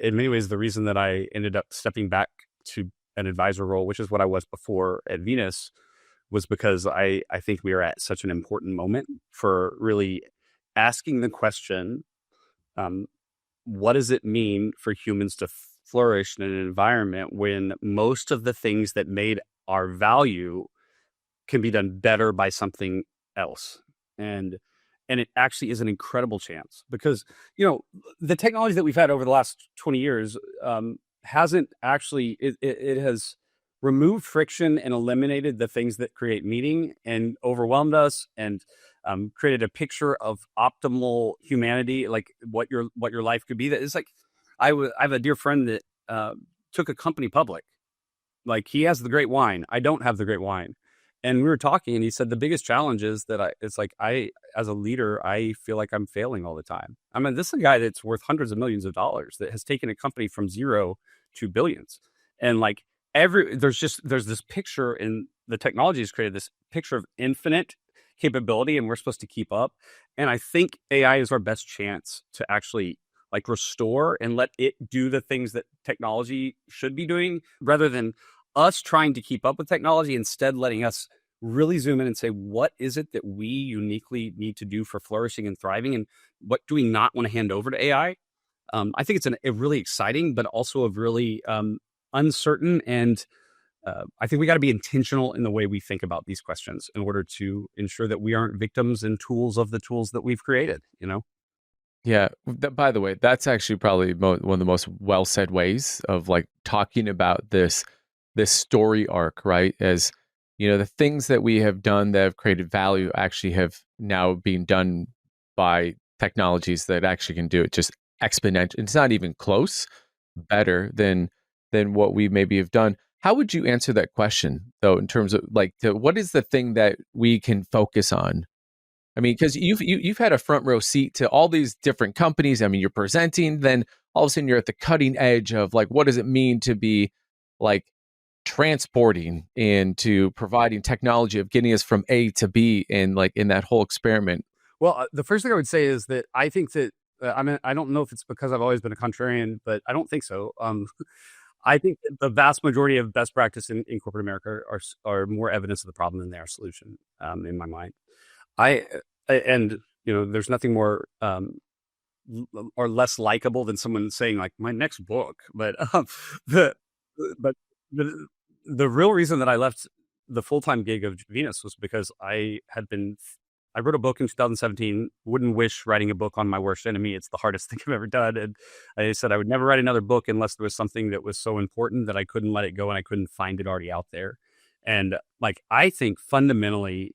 in many ways, the reason that I ended up stepping back to an advisor role, which is what I was before at Venus, was because I think we are at such an important moment for really asking the question, um, what does it mean for humans to flourish in an environment when most of the things that made our value can be done better by something else? And it actually is an incredible chance because, the technology that we've had over the last 20 years hasn't actually, it has removed friction and eliminated the things that create meaning and overwhelmed us, and created a picture of optimal humanity, like what your life could be. That is like, I have a dear friend that took a company public. Like, he has the great wine. I don't have the great wine. And we were talking, and he said the biggest challenge is that it's like, as a leader, I feel like I'm failing all the time. I mean, this is a guy that's worth hundreds of millions of dollars that has taken a company from zero to billions. And like, there's this picture, in the technology has created this picture of infinite capability, and we're supposed to keep up. And I think AI is our best chance to actually like restore and let it do the things that technology should be doing, rather than us trying to keep up with technology, instead letting us really zoom in and say, what is it that we uniquely need to do for flourishing and thriving? And what do we not want to hand over to AI? I think it's a really exciting, but also a really uncertain. And I think we got to be intentional in the way we think about these questions in order to ensure that we aren't victims and tools of the tools that we've created, Yeah. By the way, that's actually probably one of the most well said ways of like talking about this story arc, right? As the things that we have done that have created value actually have now been done by technologies that actually can do it just exponential. It's not even close better than what we maybe have done. How would you answer that question though, in terms of like what is the thing that we can focus on? I mean, because you've had a front row seat to all these different companies. I mean, you're presenting, then all of a sudden you're at the cutting edge of like, what does it mean to be like transporting and to providing technology of getting us from A to B, and like in that whole experiment? Well, the first thing I would say is that I think that, I mean, I don't know if it's because I've always been a contrarian, but I don't think so. I think that the vast majority of best practice in corporate America are more evidence of the problem than they are solution, in my mind. I and there's nothing more or less likable than someone saying like my next book, but the but the the real reason that I left the full time gig of Venus was because I wrote a book in 2017. Wouldn't wish writing a book on my worst enemy. It's the hardest thing I've ever done, and I said I would never write another book unless there was something that was so important that I couldn't let it go and I couldn't find it already out there. And like, I think fundamentally,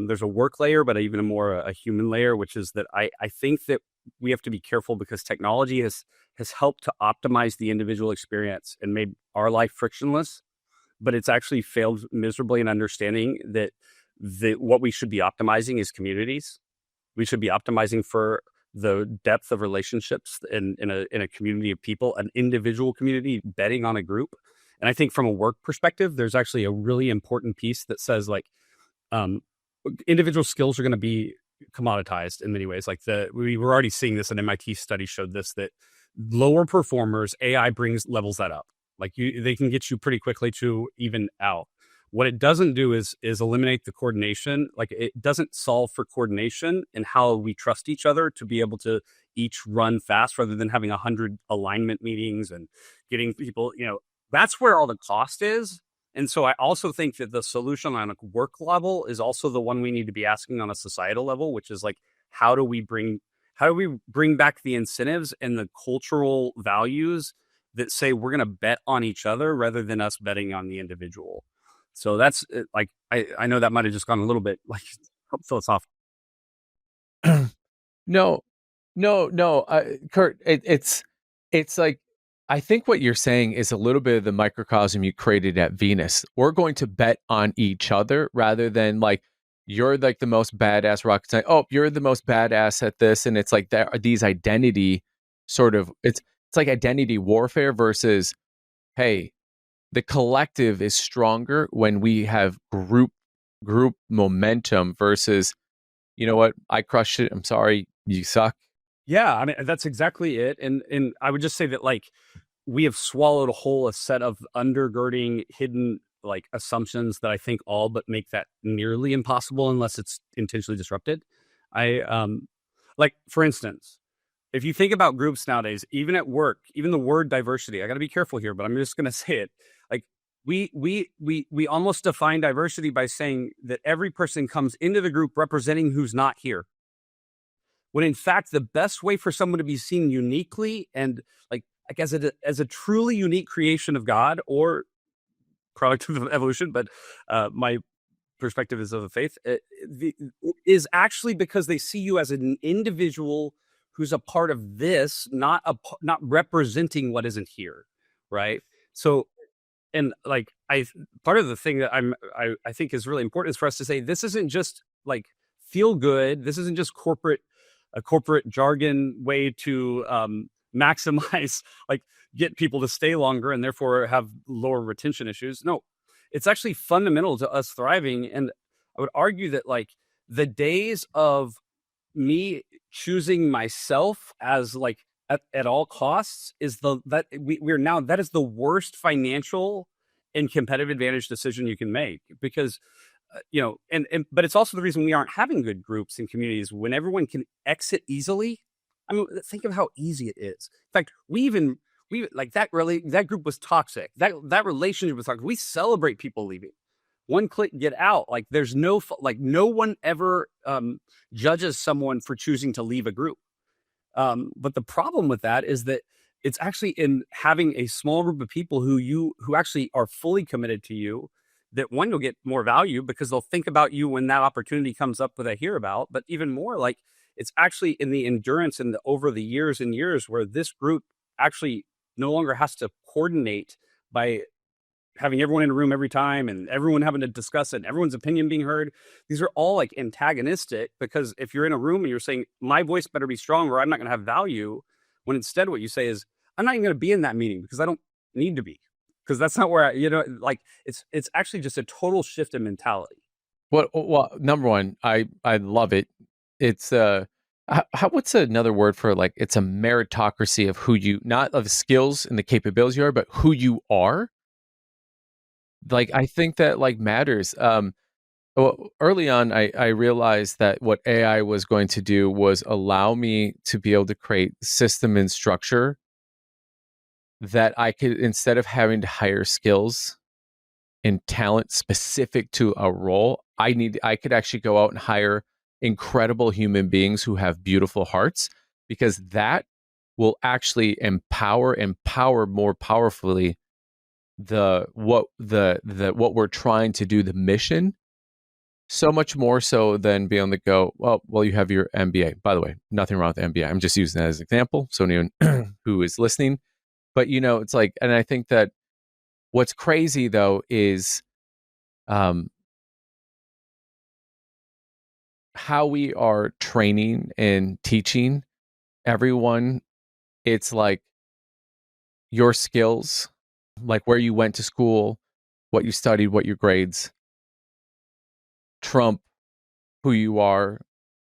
there's a work layer, but even a human layer, which is that I think that we have to be careful because technology has helped to optimize the individual experience and made our life frictionless, but it's actually failed miserably in understanding that what we should be optimizing is communities. We should be optimizing for the depth of relationships in a community of people, an individual community betting on a group. And I think from a work perspective, there's actually a really important piece that says like, um, individual skills are going to be commoditized in many ways. Like we were already seeing this. An MIT study showed this, that lower performers, AI brings levels that up. Like they can get you pretty quickly to even out. What it doesn't do is eliminate the coordination. Like, it doesn't solve for coordination and how we trust each other to be able to each run fast, rather than having 100 alignment meetings and getting people, that's where all the cost is. And so I also think that the solution on a work level is also the one we need to be asking on a societal level, which is like, how do we bring back the incentives and the cultural values that say we're going to bet on each other rather than us betting on the individual? So that's like, I know that might have just gone a little bit like philosophical. No, no, Curt, it's like I think what you're saying is a little bit of the microcosm you created at Venus. We're going to bet on each other rather than like you're like the most badass rocket scientist. Oh, you're the most badass at this, and it's like there are these identity sort of it's like identity warfare versus hey, the collective is stronger when we have group momentum versus you know what, I crushed it. I'm sorry, you suck. Yeah, I mean, that's exactly it. And I would just say that like we have swallowed a whole a set of undergirding hidden like assumptions that I think all but make that nearly impossible unless it's intentionally disrupted. I like for instance, if you think about groups nowadays, even at work, even the word diversity, I got to be careful here, but I'm just going to say it. Like we almost define diversity by saying that every person comes into the group representing who's not here. When in fact, the best way for someone to be seen uniquely and like as a truly unique creation of God or product of evolution, but my perspective is of the faith, the, is actually because they see you as an individual who's a part of this, not representing what isn't here, right? So, and like I, part of the thing that I think is really important is for us to say this isn't just like feel good. This isn't just a corporate jargon way to maximize like get people to stay longer and therefore have lower retention issues. No, it's actually fundamental to us thriving. And I would argue that like the days of me choosing myself as like at all costs is the that we're now that is the worst financial and competitive advantage decision you can make because you know and but it's also the reason we aren't having good groups and communities when everyone can exit easily. I mean, think of how easy it is. In fact, we like that really that group was toxic. That relationship was toxic. We celebrate people leaving. One click, get out. Like there's no like no one ever judges someone for choosing to leave a group. But the problem with that is that it's actually in having a small group of people who actually are fully committed to you that one you'll get more value because they'll think about you when that opportunity comes up that I hear about. But even more, like it's actually in the endurance and the over the years and years where this group actually no longer has to coordinate by having everyone in a room every time and everyone having to discuss it and everyone's opinion being heard. These are all like antagonistic because if you're in a room and you're saying my voice better be strong or I'm not going to have value, when instead what you say is I'm not even going to be in that meeting because I don't need to be because that's not where like it's actually just a total shift in mentality. Well, number one, I love it. It's what's another word for like it's a meritocracy of who you not of skills and the capabilities you are, but who you are. Like I think that like matters. Well, early on, I realized that what AI was going to do was allow me to be able to create system and structure that I could instead of having to hire skills and talent specific to a role, I could actually go out and hire incredible human beings who have beautiful hearts because that will actually empower more powerfully the what we're trying to do, the mission, so much more so than being able to go, well, you have your MBA. By the way, nothing wrong with MBA. I'm just using that as an example. So anyone who is listening, but it's like, and I think that what's crazy though is um, how we are training and teaching everyone. It's like your skills, like where you went to school, what you studied, what your grades, trump who you are,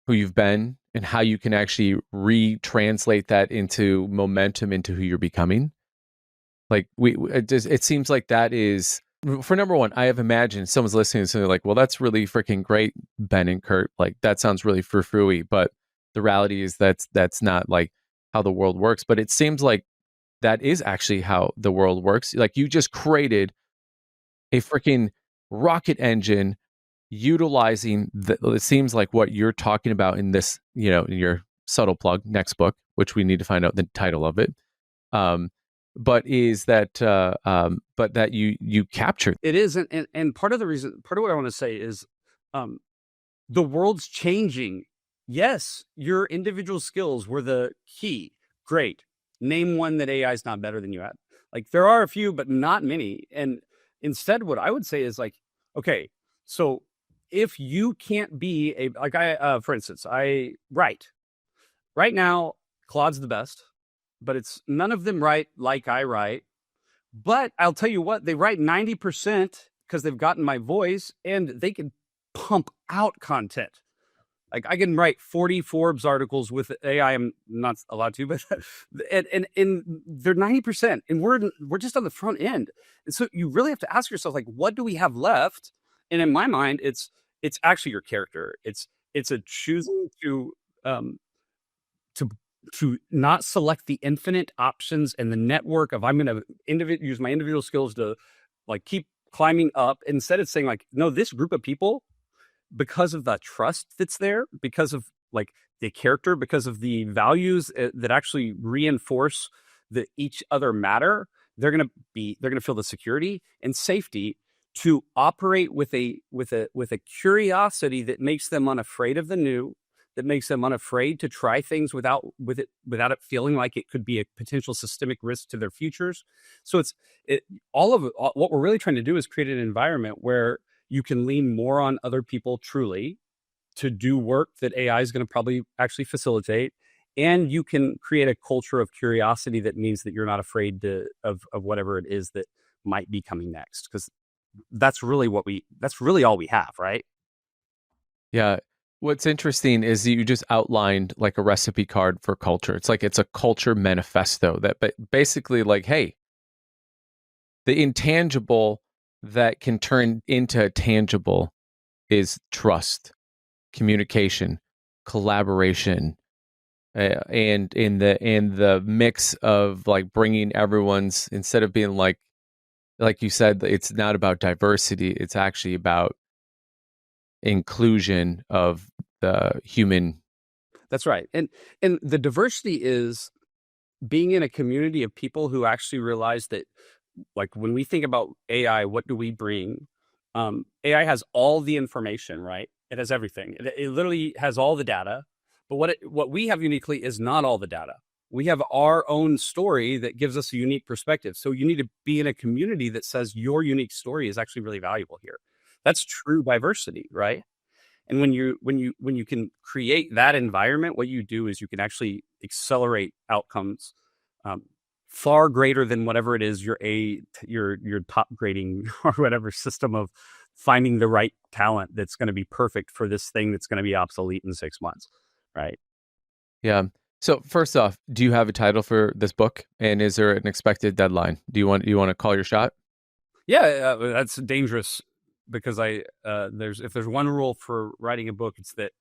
who you've been, and how you can actually retranslate that into momentum into who you're becoming. Like it seems like that is for number one. I have imagined someone's listening and they're like, "Well, that's really freaking great, Ben and Curt. Like that sounds really frou-frou-y." But the reality is that's not like how the world works. But it seems like that is actually how the world works. Like you just created a freaking rocket engine utilizing it seems like what you're talking about in this, in your subtle plug next book, which we need to find out the title of it. But is that but that you captured It is, and part of the reason, part of what I want to say is, the world's changing. Yes, your individual skills were the key. Great. Name one that AI is not better than you at. Like there are a few, but not many. And instead, what I would say is like, okay, so if you can't be a like for instance, I write right now. Claude's the best, but it's none of them write like I write. But I'll tell you what, they write 90% because they've gotten my voice and they can pump out content. Like I can write 40 Forbes articles with AI. I'm not allowed to, but and they're 90%, and we're just on the front end. And so you really have to ask yourself, like, what do we have left? And in my mind, it's actually your character. It's a choosing um to to not select the infinite options and the network of I'm going to use my individual skills to like keep climbing up, instead of saying like, no, this group of people, because of the trust that's there, because of like the character, because of the values that actually reinforce that each other matter, they're gonna feel the security and safety to operate with a curiosity that makes them unafraid of the new, that makes them unafraid to try things without it feeling like it could be a potential systemic risk to their futures. So it all of it, what we're really trying to do is create an environment where you can lean more on other people truly to do work that AI is going to probably actually facilitate. And you can create a culture of curiosity that means that you're not afraid of whatever it is that might be coming next. Because that's really all we have, right? Yeah. What's interesting is you just outlined like a recipe card for culture. It's like it's a culture manifesto that basically like, hey, the intangible that can turn into tangible is trust, communication, collaboration, and in the mix of like bringing everyone's, instead of being like you said, it's not about diversity, it's actually about inclusion of the human. That's right. And the diversity is being in a community of people who actually realize that, like, when we think about AI, what do we bring? AI has all the information, right? It has everything. It literally has all the data. But what we have uniquely is not all the data. We have our own story that gives us a unique perspective. So you need to be in a community that says your unique story is actually really valuable here. That's true diversity, right? And when you can create that environment, what you do is you can actually accelerate outcomes um, far greater than whatever it is your top grading or whatever system of finding the right talent that's going to be perfect for this thing that's going to be obsolete in 6 months, right? Yeah. So first off, do you have a title for this book, and is there an expected deadline? Do you want to call your shot? Yeah, that's dangerous because there's one rule for writing a book, it's that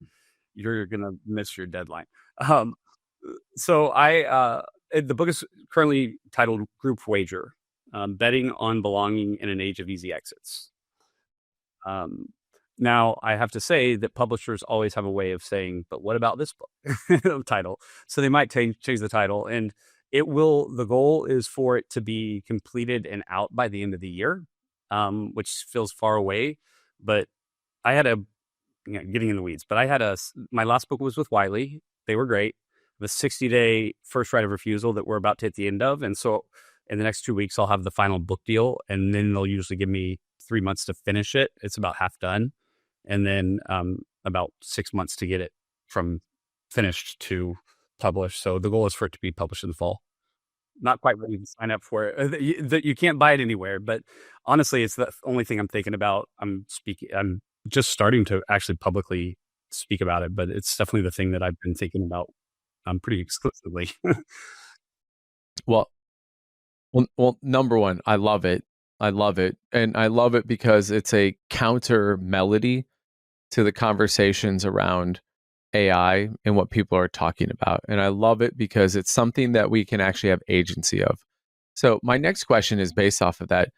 you're gonna miss your deadline. Um, so the book is currently titled Group Wager, Betting on Belonging in an Age of Easy Exits. Um, Now, I have to say that publishers always have a way of saying, but what about this book title? So they might change the title, and the goal is for it to be completed and out by the end of the year, which feels far away. But I had getting in the weeds, but my last book was with Wiley. They were great. The 60-day first right of refusal that we're about to hit the end of. And so in the next 2 weeks, I'll have the final book deal, and then they'll usually give me 3 months to finish it. It's about half done. And then about 6 months to get it from finished to published. So the goal is for it to be published in the fall. Not quite ready to sign up for it. You can't buy it anywhere, but honestly, it's the only thing I'm thinking about. I'm just starting to actually publicly speak about it, but it's definitely the thing that I've been thinking about pretty exclusively. Well, number one, I love it. I love it. And I love it because it's a counter melody to the conversations around AI and what people are talking about. And I love it because it's something that we can actually have agency of. So my next question is based off of that.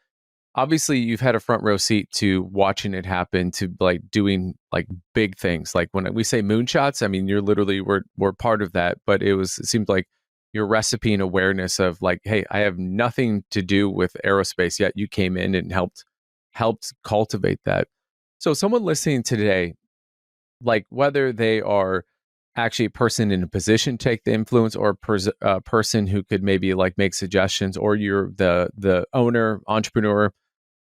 Obviously, you've had a front row seat to watching it happen, to like doing like big things. Like when we say moonshots, I mean, we're part of that, but it seemed like your recipe and awareness of like, hey, I have nothing to do with aerospace, yet you came in and helped cultivate that. So someone listening today, like whether they are actually a person in a position to take the influence, or a person who could maybe like make suggestions, or you're the owner, entrepreneur,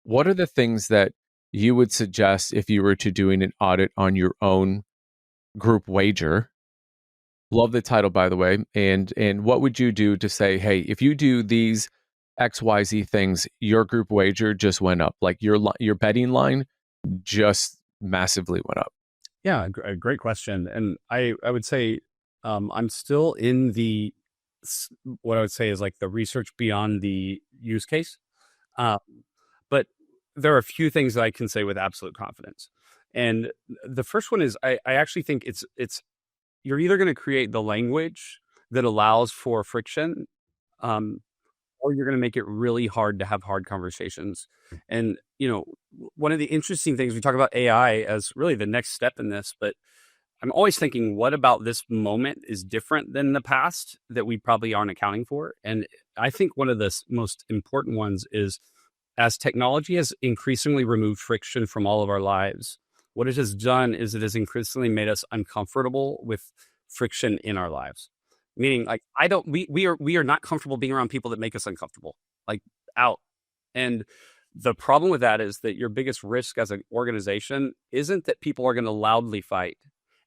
what are the things that you would suggest if you were to doing an audit on your own group wager? Love the title, by the way. And what would you do to say, hey, if you do these XYZ things, your group wager just went up, like your betting line just massively went up? Yeah, a great question. And I would say I'm still in what I would say is like the research beyond the use case. Uh, but there are a few things that I can say with absolute confidence. And the first one is I actually think it's you're either going to create the language that allows for friction, um, or you're going to make it really hard to have hard conversations. And one of the interesting things we talk about AI as really the next step in this, but I'm always thinking, what about this moment is different than the past that we probably aren't accounting for? And I think one of the most important ones is as technology has increasingly removed friction from all of our lives, what it has done is it has increasingly made us uncomfortable with friction in our lives. Meaning, like, I don't, we are not comfortable being around people that make us uncomfortable, like out. And the problem with that is that your biggest risk as an organization isn't that people are going to loudly fight.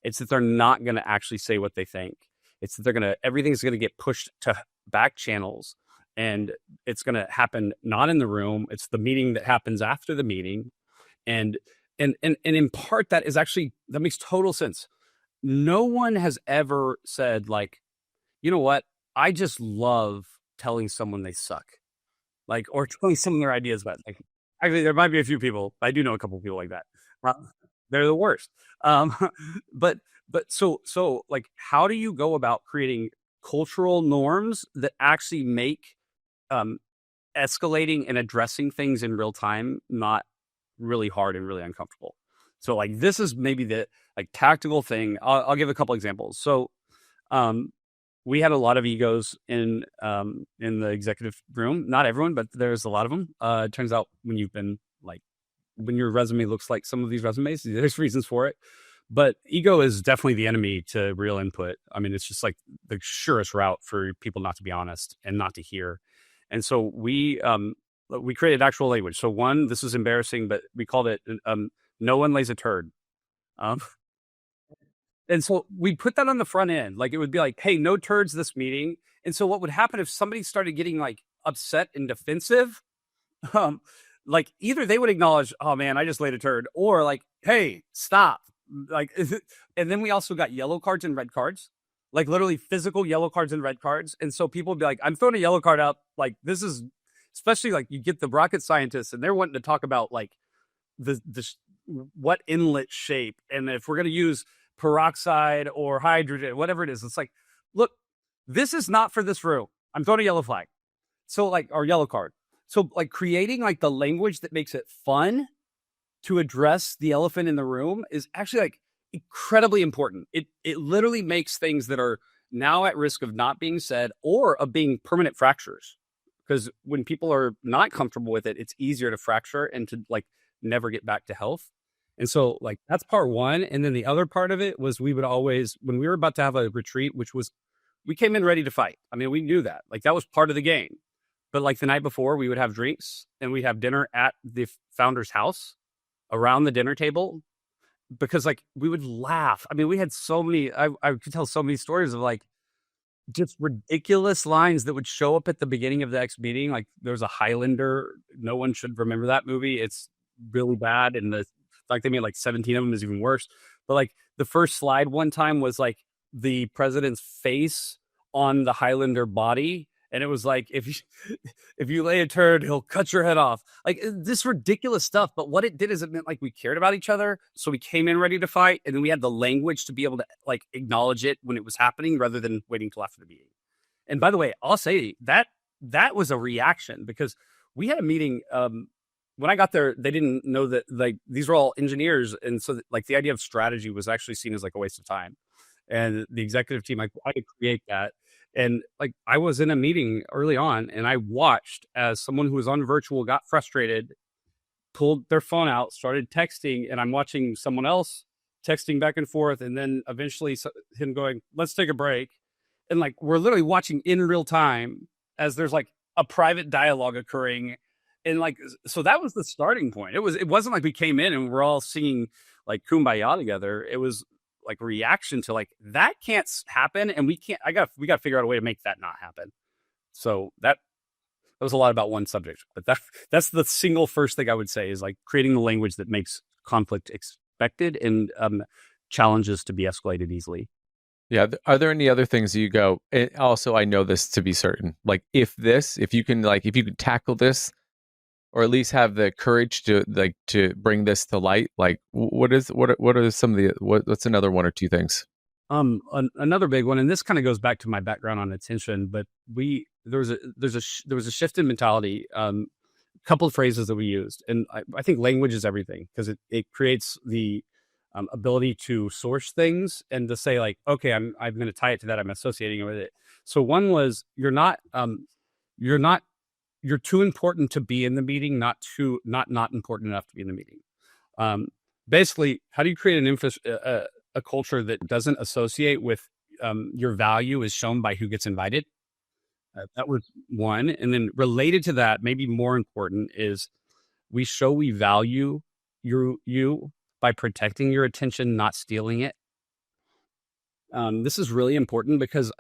It's that they're not going to actually say what they think. It's that everything's going to get pushed to back channels, and it's going to happen not in the room. It's the meeting that happens after the meeting. And in part, that makes total sense. No one has ever said, like, you know what? I just love telling someone they suck, like, or telling someone their ideas about. Like, actually, there might be a few people. I do know a couple of people like that. Uh, they're the worst. Um, but so like, how do you go about creating cultural norms that actually make um, escalating and addressing things in real time not really hard and really uncomfortable? So like, this is maybe the like tactical thing. I'll give a couple examples. So um, we had a lot of egos in the executive room. Not everyone, but there's a lot of them. It turns out when your resume looks like some of these resumes, there's reasons for it. But ego is definitely the enemy to real input. I mean, it's just like the surest route for people not to be honest and not to hear. And so we created actual language. So one, this is embarrassing, but we called it "No one lays a turd." Um, and so we put that on the front end. Like, it would be like, hey, no turds this meeting. And so what would happen if somebody started getting like upset and defensive? Um, like, either they would acknowledge, oh man, I just laid a turd, or like, hey, stop. Like, and then we also got yellow cards and red cards, like literally physical yellow cards and red cards. And so people would be like, I'm throwing a yellow card out. Like, this is especially like you get the rocket scientists and they're wanting to talk about like the what inlet shape, and if we're going to use peroxide or hydrogen, whatever it is, it's like, look, this is not for this room. I'm throwing a yellow flag. So like, or yellow card. So like, creating like the language that makes it fun to address the elephant in the room is actually like incredibly important. It literally makes things that are now at risk of not being said or of being permanent fractures. Because when people are not comfortable with it, it's easier to fracture and to like never get back to health. And so like, that's part one. And then the other part of it was, we would always, when we were about to have a retreat, which was, we came in ready to fight. I mean, we knew that, like, that was part of the game. But like the night before, we would have drinks and we'd have dinner at the founder's house around the dinner table, because like, we would laugh. I mean, we had so many, I could tell so many stories of like just ridiculous lines that would show up at the beginning of the next meeting. Like, there's a Highlander. No one should remember that movie. It's really bad. And like, they made like 17 of them, is even worse. But like, the first slide one time was like the president's face on the Highlander body. And it was like, if you lay a turd, he'll cut your head off. Like, this ridiculous stuff. But what it did is it meant like we cared about each other. So we came in ready to fight. And then we had the language to be able to like acknowledge it when it was happening, rather than waiting till after the meeting. And by the way, I'll say that was a reaction, because we had a meeting. When I got there, they didn't know that like these were all engineers. And so like, the idea of strategy was actually seen as like a waste of time. And the executive team, like, I could create that. And like, I was in a meeting early on and I watched as someone who was on virtual got frustrated, pulled their phone out, started texting, and I'm watching someone else texting back and forth. And then eventually him going, let's take a break. And like, we're literally watching in real time as there's like a private dialogue occurring. And like, so that was the starting point. It wasn't like we came in and we're all singing like Kumbaya together. It was like reaction to like, that can't happen. And we got to figure out a way to make that not happen. So that was a lot about one subject, but that's the single first thing I would say, is like creating the language that makes conflict expected and challenges to be escalated easily. Yeah. Are there any other things you go? And also, I know this to be certain. Like, if you can, like, if you could tackle this, or at least have the courage to to bring this to light, like, what are some of the what's another one or two things? Another big one, and this kind of goes back to my background on attention, but there was a shift in mentality. Couple of phrases that we used, and I think language is everything because it creates the ability to source things and to say like, okay, I'm going to tie it to that. I'm associating it with it. So one was you're not you're too important to be in the meeting, not important enough to be in the meeting. Um, Basically, how do you create a culture that doesn't associate with your value is shown by who gets invited? That was one, and then related to that, maybe more important is we show we value you by protecting your attention, not stealing it. This is really important because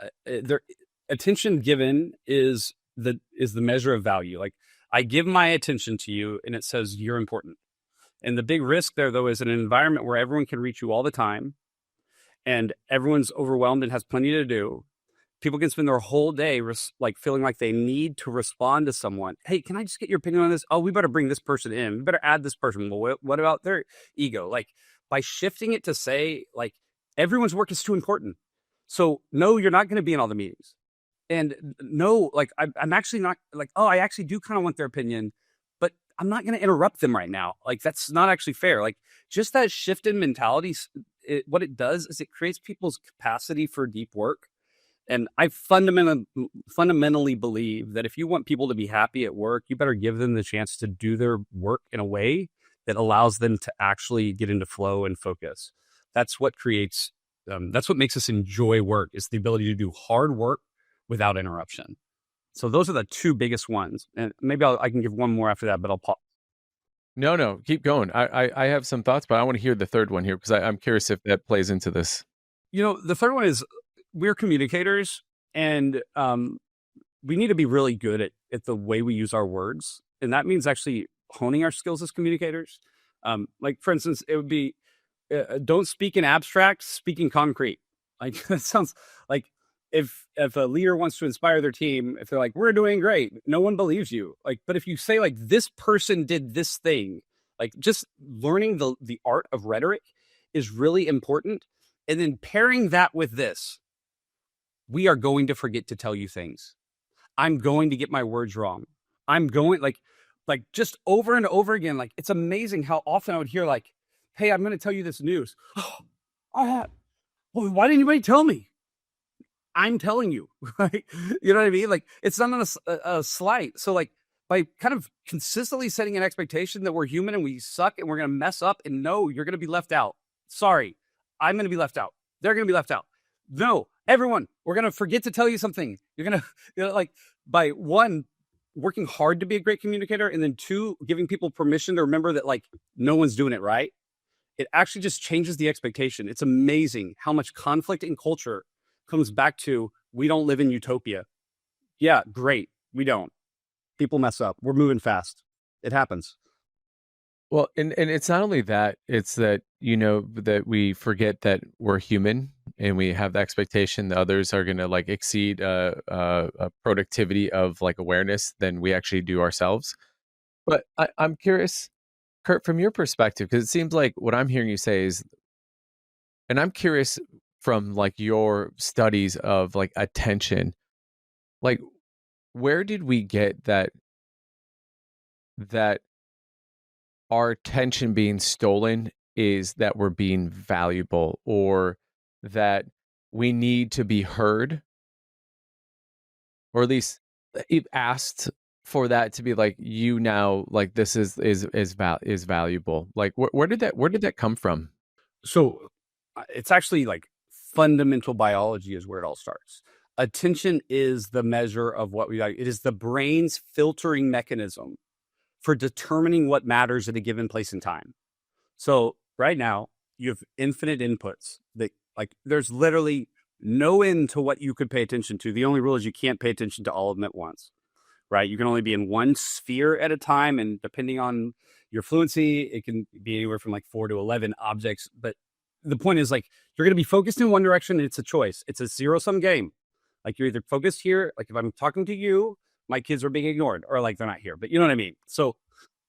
attention given is the measure of value. Like I give my attention to you, and it says you're important. And the big risk there, though, is in an environment where everyone can reach you all the time, and everyone's overwhelmed and has plenty to do. People can spend their whole day like feeling like they need to respond to someone. Hey, can I just get your opinion on this? Oh, we better bring this person in. We better add this person. Well, what about their ego? Like by shifting it to say like everyone's work is too important. So no, you're not going to be in all the meetings. And no, like I'm actually not like, oh, I actually do kind of want their opinion, but I'm not going to interrupt them right now. Like that's not actually fair. Like just that shift in mentality, what it does is it creates people's capacity for deep work. And I fundamentally believe that if you want people to be happy at work, you better give them the chance to do their work in a way that allows them to actually get into flow and focus. That's what creates, that's what makes us enjoy work is the ability to do hard work without interruption. So those are the two biggest ones. And maybe I can give one more after that, but I'll pause. No, keep going. I have some thoughts, but I want to hear the third one here because I'm curious if that plays into this. The third one is we're communicators, and we need to be really good at the way we use our words. And that means actually honing our skills as communicators. Like, for instance, it would be don't speak in abstract, speak in concrete. Like, that sounds like if a leader wants to inspire their team, if they're like, we're doing great, no one believes you. Like, but if you say, like, this person did this thing, like, just learning the art of rhetoric is really important. And then pairing that with this, we are going to forget to tell you things. I'm going to get my words wrong. I'm going like just over and over again. Like it's amazing how often I would hear like, "Hey, I'm going to tell you this news." Oh, well, why didn't anybody tell me? I'm telling you, right? You know what I mean? Like it's not a slight. So like by kind of consistently setting an expectation that we're human and we suck and we're going to mess up, and no, you're going to be left out. Sorry, I'm going to be left out. They're going to be left out. No, everyone, we're going to forget to tell you something. You're going to, like, by one, working hard to be a great communicator, and then two, giving people permission to remember that, like, no one's doing it right. It actually just changes the expectation. It's amazing how much conflict in culture comes back to we don't live in utopia. Yeah, great. We don't. People mess up. We're moving fast. It happens. Well, and it's not only that, it's that, that we forget that we're human and we have the expectation that others are going to like exceed a productivity of like awareness than we actually do ourselves. But I'm curious, Curt, from your perspective, because it seems like what I'm hearing you say is, and I'm curious from like your studies of like attention, like where did we get that our attention being stolen is that we're being valuable, or that we need to be heard, or at least asked for that to be like, you now, like this is valuable. Like where did that come from? So it's actually like fundamental biology is where it all starts. Attention is the measure of what we value. It is the brain's filtering mechanism for determining what matters at a given place in time. So right now, you have infinite inputs that like there's literally no end to what you could pay attention to. The only rule is you can't pay attention to all of them at once, right? You can only be in one sphere at a time. And depending on your fluency, it can be anywhere from like 4 to 11 objects. But the point is like you're going to be focused in one direction. And it's a choice. It's a zero sum game. Like you're either focused here. Like if I'm talking to you, my kids are being ignored, or like they're not here. But you know what I mean. So,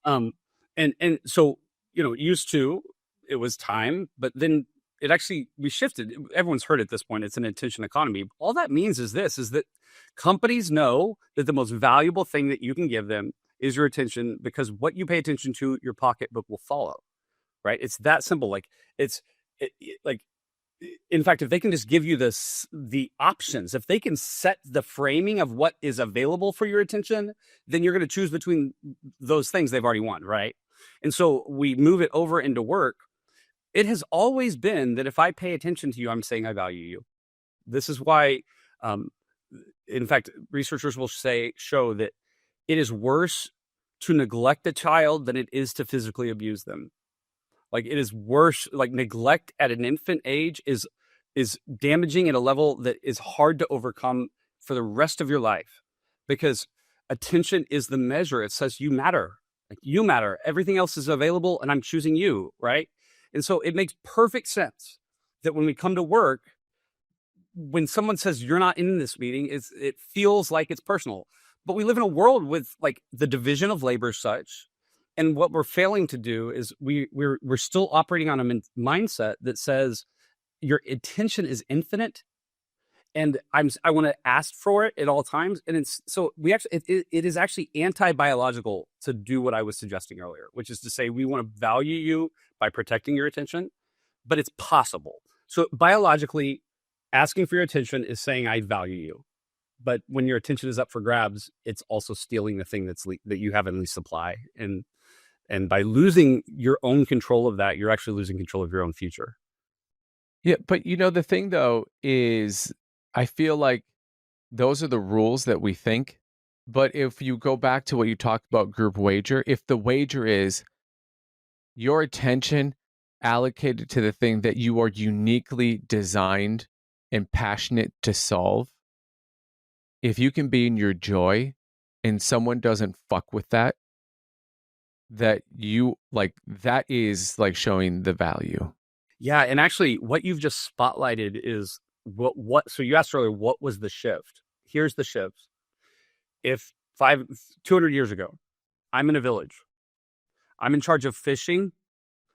um, and so used to it was time, but then it actually we shifted. Everyone's heard at this point. It's an attention economy. All that means is this: is that companies know that the most valuable thing that you can give them is your attention, because what you pay attention to, your pocketbook will follow. Right? It's that simple. Like like in fact, if they can just give you the options, if they can set the framing of what is available for your attention, then you're going to choose between those things they've already won, right? And so we move it over into work. It has always been that if I pay attention to you, I'm saying I value you. This is why, um, in fact, researchers will show that it is worse to neglect a child than it is to physically abuse them. Like it is worse. Like neglect at an infant age is damaging at a level that is hard to overcome for the rest of your life, because attention is the measure. It says you matter. Like you matter. Everything else is available, and I'm choosing you, right? And so it makes perfect sense that when we come to work, when someone says you're not in this meeting, it feels like it's personal. But we live in a world with like the division of labor such, and what we're failing to do is we're still operating on a mindset that says your attention is infinite, and I want to ask for it at all times. And it's so we actually it is actually anti-biological to do what I was suggesting earlier, which is to say we want to value you by protecting your attention, but it's possible. So biologically, asking for your attention is saying I value you. But when your attention is up for grabs, it's also stealing the thing that you have in least supply. And by losing your own control of that, you're actually losing control of your own future. Yeah, but the thing though is I feel like those are the rules that we think. But if you go back to what you talked about group wager, if the wager is your attention allocated to the thing that you are uniquely designed and passionate to solve, if you can be in your joy and someone doesn't fuck with that, that you like, that is like showing the value. Yeah, and actually what you've just spotlighted is what so you asked earlier, what was the shift? Here's the shift. If 200 years ago, I'm in a village. I'm in charge of fishing.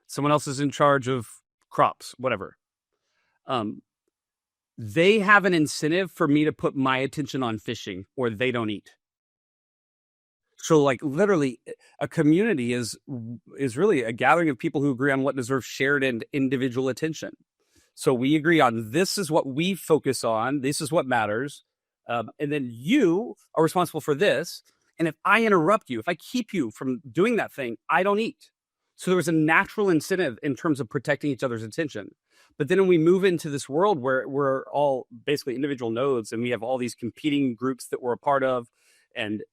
Someone else is in charge of crops, whatever. Um, they have an incentive for me to put my attention on fishing, or they don't eat. So, like literally, a community is really a gathering of people who agree on what deserves shared and individual attention. So we agree on this is what we focus on. This is what matters, and then you are responsible for this. And if I interrupt you, if I keep you from doing that thing, I don't eat. So there was a natural incentive in terms of protecting each other's attention. But then when we move into this world where we're all basically individual nodes and we have all these competing groups that we're a part of, and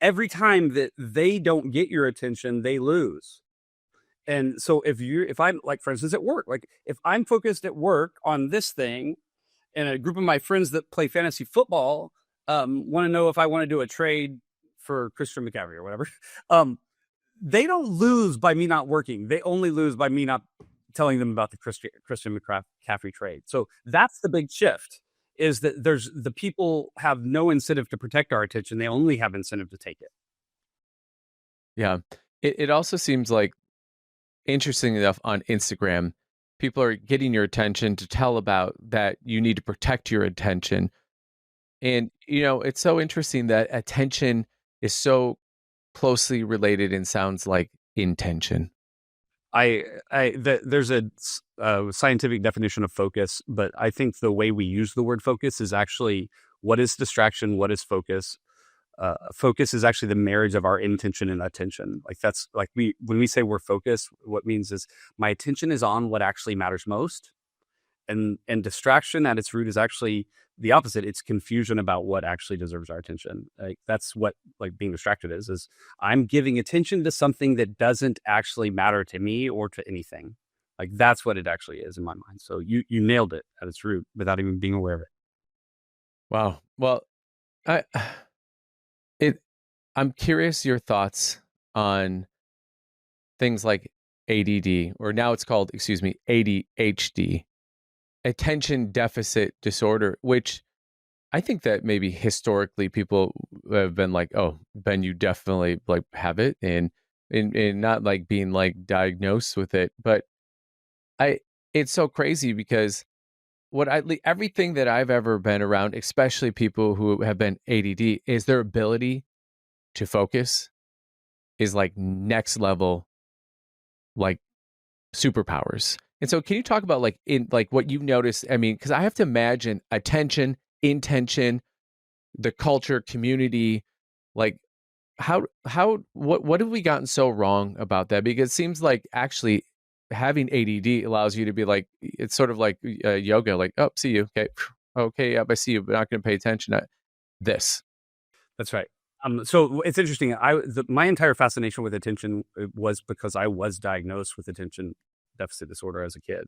every time that they don't get your attention, they lose. And so if I'm like, for instance, at work, like if I'm focused at work on this thing, and a group of my friends that play fantasy football want to know if I want to do a trade for Christian McCaffrey or whatever, they don't lose by me not working. They only lose by me not telling them about the Christian McCaffrey trade. So that's the big shift, is that the people have no incentive to protect our attention. They only have incentive to take it. Yeah. It also seems like, interesting enough, on Instagram, people are getting your attention to tell about that you need to protect your attention. And, it's so interesting that attention is so closely related and sounds like intention. There's a scientific definition of focus, but I think the way we use the word focus is actually what is distraction, what is focus. Focus is actually the marriage of our intention and attention. Like that's like when we say we're focused, what means is my attention is on what actually matters most, and distraction at its root is actually the opposite. It's confusion about what actually deserves our attention. Like that's what like being distracted is I'm giving attention to something that doesn't actually matter to me or to anything. Like that's what it actually is in my mind. So you nailed it at its root without even being aware of it. Wow. Well, I I'm curious your thoughts on things like ADD, or now it's called, excuse me, ADHD, attention deficit disorder, which I think that maybe historically people have been like, oh, Ben, you definitely like have it, and not like being like diagnosed with it. But I, it's so crazy because everything that I've ever been around, especially people who have been ADD, is their ability to focus is like next level, like superpowers. And so can you talk about like in like what you've noticed? I mean, because I have to imagine attention, intention, the culture, community, like what have we gotten so wrong about that? Because it seems like actually having ADD allows you to be like, it's sort of like yoga, like, oh, see you. Okay. Okay. Yep. I see you, but not going to pay attention to this. That's right. So it's interesting. My entire fascination with attention was because I was diagnosed with attention deficit disorder as a kid.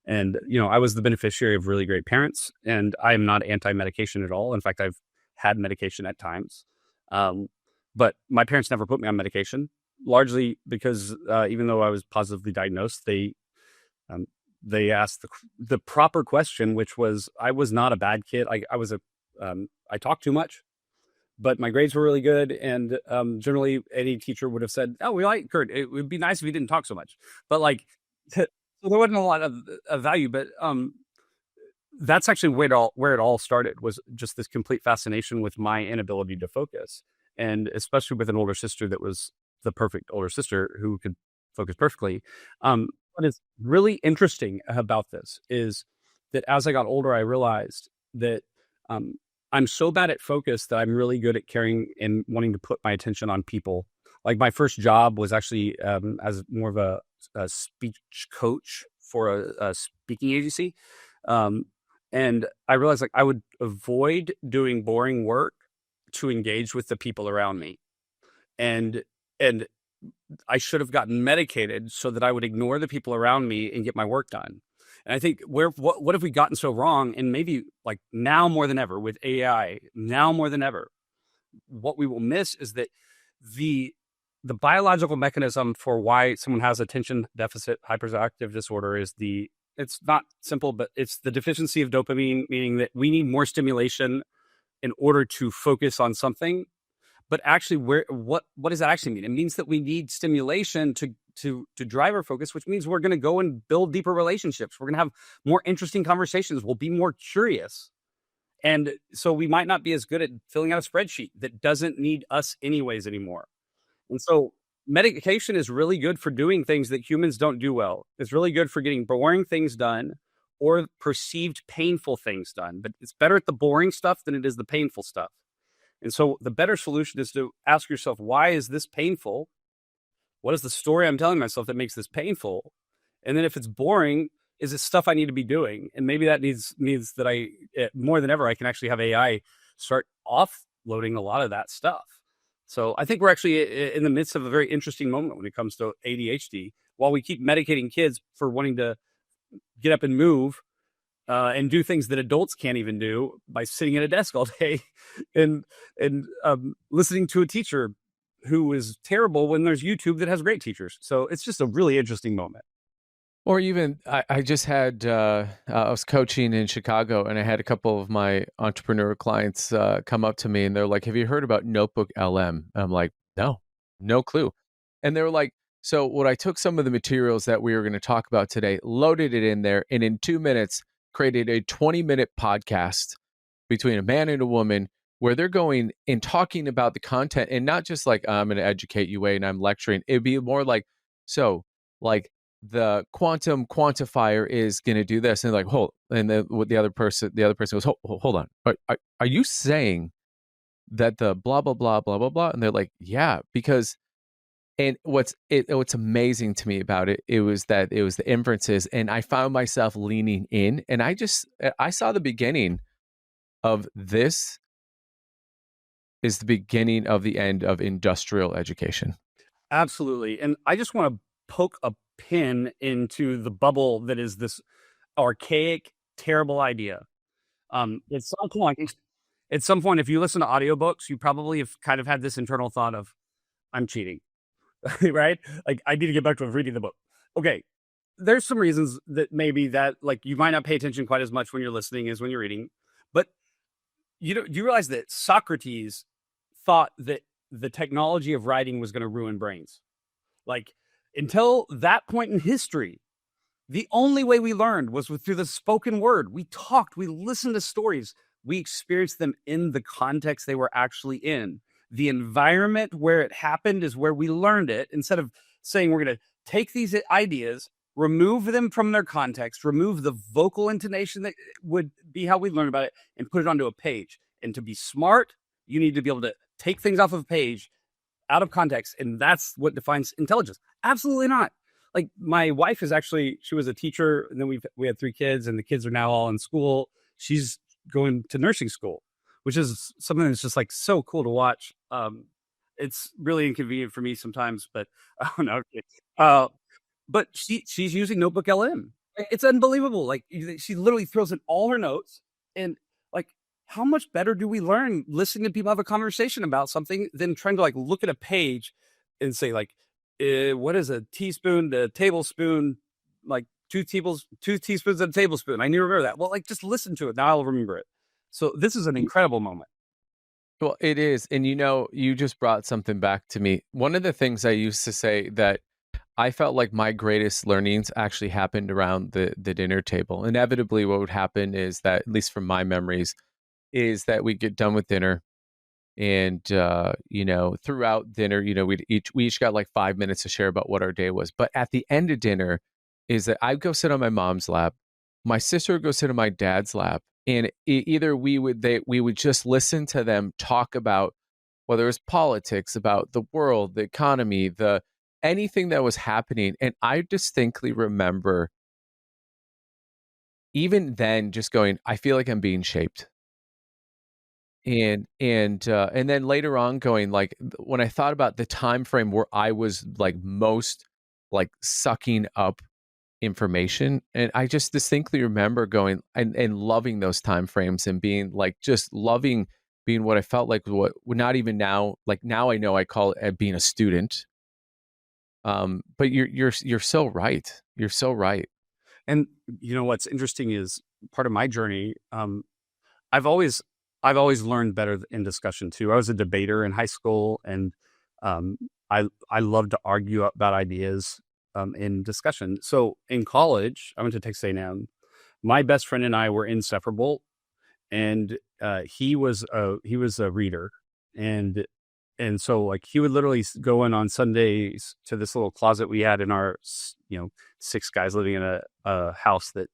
And, I was the beneficiary of really great parents, and I am not anti-medication at all. In fact, I've had medication at times. But my parents never put me on medication, largely because even though I was positively diagnosed, they asked the proper question, which was, I was not a bad kid. I talked too much, but my grades were really good. And generally, any teacher would have said, "Oh, we like Curt. It would be nice if he didn't talk so much." But like, so there wasn't a lot of value. But that's actually where it all started, was just this complete fascination with my inability to focus, and especially with an older sister that was the perfect older sister who could focus perfectly. What is really interesting about this is that as I got older, I realized that um, I'm so bad at focus that I'm really good at caring and wanting to put my attention on people. Like my first job was actually as more of a speech coach for a speaking agency. Um, and I realized like I would avoid doing boring work to engage with the people around me. And and I should have gotten medicated so that I would ignore the people around me and get my work done. And I think what have we gotten so wrong? And maybe like now more than ever with AI, now more than ever, what we will miss is that the the biological mechanism for why someone has attention deficit hyperactive disorder is it's not simple, but it's the deficiency of dopamine, meaning that we need more stimulation in order to focus on something. But actually, what does that actually mean? It means that we need stimulation to drive our focus, which means we're going to go and build deeper relationships. We're going to have more interesting conversations. We'll be more curious. And so we might not be as good at filling out a spreadsheet that doesn't need us anyways anymore. And so medication is really good for doing things that humans don't do well. It's really good for getting boring things done or perceived painful things done. But it's better at the boring stuff than it is the painful stuff. And so the better solution is to ask yourself, why is this painful? What is the story I'm telling myself that makes this painful? And then if it's boring, is it stuff I need to be doing? And maybe that means that more than ever, I can actually have AI start offloading a lot of that stuff. So I think we're actually in the midst of a very interesting moment when it comes to ADHD. While we keep medicating kids for wanting to get up and move, and do things that adults can't even do by sitting at a desk all day and listening to a teacher who is terrible when there's YouTube that has great teachers. So it's just a really interesting moment. Or even I just had I was coaching in Chicago, and I had a couple of my entrepreneur clients come up to me, and they're like, "Have you heard about Notebook LM?" I'm like, "No, no clue." And they were like, "So what I took some of the materials that we were going to talk about today, loaded it in there, and in 2 minutes created a 20-minute podcast between a man and a woman where they're going and talking about the content, and not just like I'm going to educate you and I'm lecturing. It'd be more like, so like the quantum quantifier is going to do this, and like, hold, and then what the other person goes, hold on, are you saying that the blah blah blah blah blah blah? And they're like, yeah, because and what's amazing to me about it was the inferences, and I found myself leaning in, and I saw the beginning of this is the beginning of the end of industrial education. Absolutely. And I just want to poke a pin into the bubble that is this archaic, terrible idea. At some point, if you listen to audiobooks, you probably have kind of had this internal thought of, I'm cheating, right? Like, I need to get back to reading the book. Okay, there's some reasons that maybe that like you might not pay attention quite as much when you're listening as when you're reading, but do you realize that Socrates thought that the technology of writing was going to ruin brains? Like until that point in history, the only way we learned was through the spoken word. We talked, we listened to stories, we experienced them in the context they were actually in. The environment where it happened is where we learned it, instead of saying we're going to take these ideas, remove them from their context, remove the vocal intonation that would be how we learn about it, and put it onto a page. And to be smart, you need to be able to take things off of a page out of context, and that's what defines intelligence. Absolutely not. Like my wife is actually, she was a teacher, and then we had 3 kids, and the kids are now all in school. She's going to nursing school, which is something that's just like so cool to watch. It's really inconvenient for me sometimes, but I don't know. But she's using Notebook LM. It's unbelievable. Like she literally throws in all her notes, and like how much better do we learn listening to people have a conversation about something than trying to like look at a page and say like, what is a teaspoon to a tablespoon? Like two teaspoons and a tablespoon. I need to remember that. Well, like just listen to it. Now I'll remember it. So this is an incredible moment. Well, it is. And you just brought something back to me. One of the things I used to say that I felt like my greatest learnings actually happened around the dinner table. Inevitably, what would happen is that, at least from my memories, is that we get done with dinner, and throughout dinner, we each got like 5 minutes to share about what our day was. But at the end of dinner, is that I'd go sit on my mom's lap, my sister would go sit on my dad's lap, and either we would just listen to them talk about whether it was politics, about the world, the economy, the anything that was happening. And I distinctly remember even then just going, I feel like I'm being shaped. And then later on going like when I thought about the time frame where I was like most like sucking up information, and I just distinctly remember going and loving those time frames and being like just loving being what I felt like what not even now, like now I know I call it being a student. But you're so right. You're so right. And what's interesting is part of my journey. I've always I've always learned better in discussion too. I was a debater in high school, and um, I love to argue about ideas in discussion. So in college, I went to Texas A&M. My best friend and I were inseparable, and he was a reader, and so like he would literally go in on Sundays to this little closet we had in our 6 guys living in a house that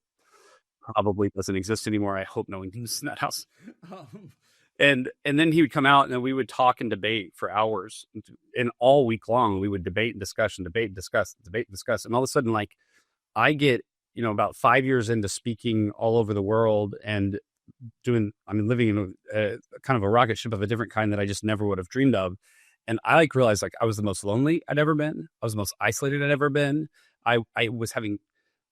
probably doesn't exist anymore. I hope no one lives in that house. Um, and then he would come out, and then we would talk and debate for hours, and all week long we would debate and discuss and debate and discuss, debate and discuss. And all of a sudden, like I get about 5 years into speaking all over the world and living in a kind of a rocket ship of a different kind that I just never would have dreamed of. And I like realized like I was the most lonely I'd ever been. I was the most isolated I'd ever been. I was having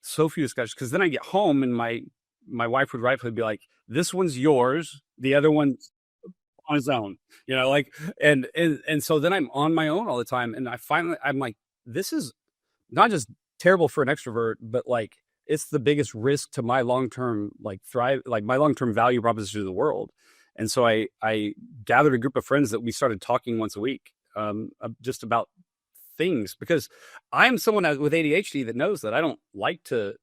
so few discussions, because then I get home and my wife would rightfully be like, "This one's yours, the other one's on his own," like, and so then I'm on my own all the time, and I'm like, this is not just terrible for an extrovert, but like it's the biggest risk to my long term my long term value proposition to the world. And so I gathered a group of friends that we started talking once a week, just about things, because I'm someone with ADHD that knows that I don't like to.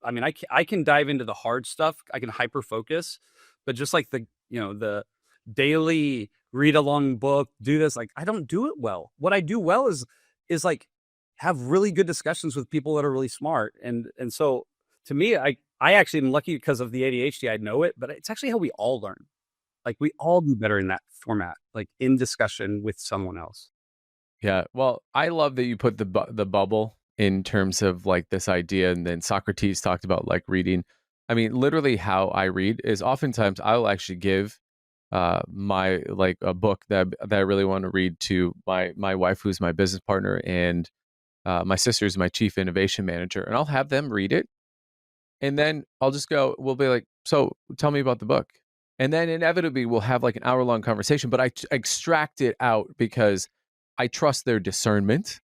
I mean, I can dive into the hard stuff. I can hyper focus, but just like the daily read along book, do this, like I don't do it well. What I do well is like have really good discussions with people that are really smart. And so to me, I actually am lucky because of the ADHD. I know it, but it's actually how we all learn. Like we all do better in that format, like in discussion with someone else. Yeah. Well, I love that you put the bubble in terms of like this idea, and then Socrates talked about like reading. I mean, literally, how I read is oftentimes I'll actually give my like a book that I really want to read to my wife, who's my business partner, and my sister's my chief innovation manager, and I'll have them read it, and then I'll just go. We'll be like, "So, tell me about the book," and then inevitably we'll have like an hour-long conversation. But I extract it out because I trust their discernment,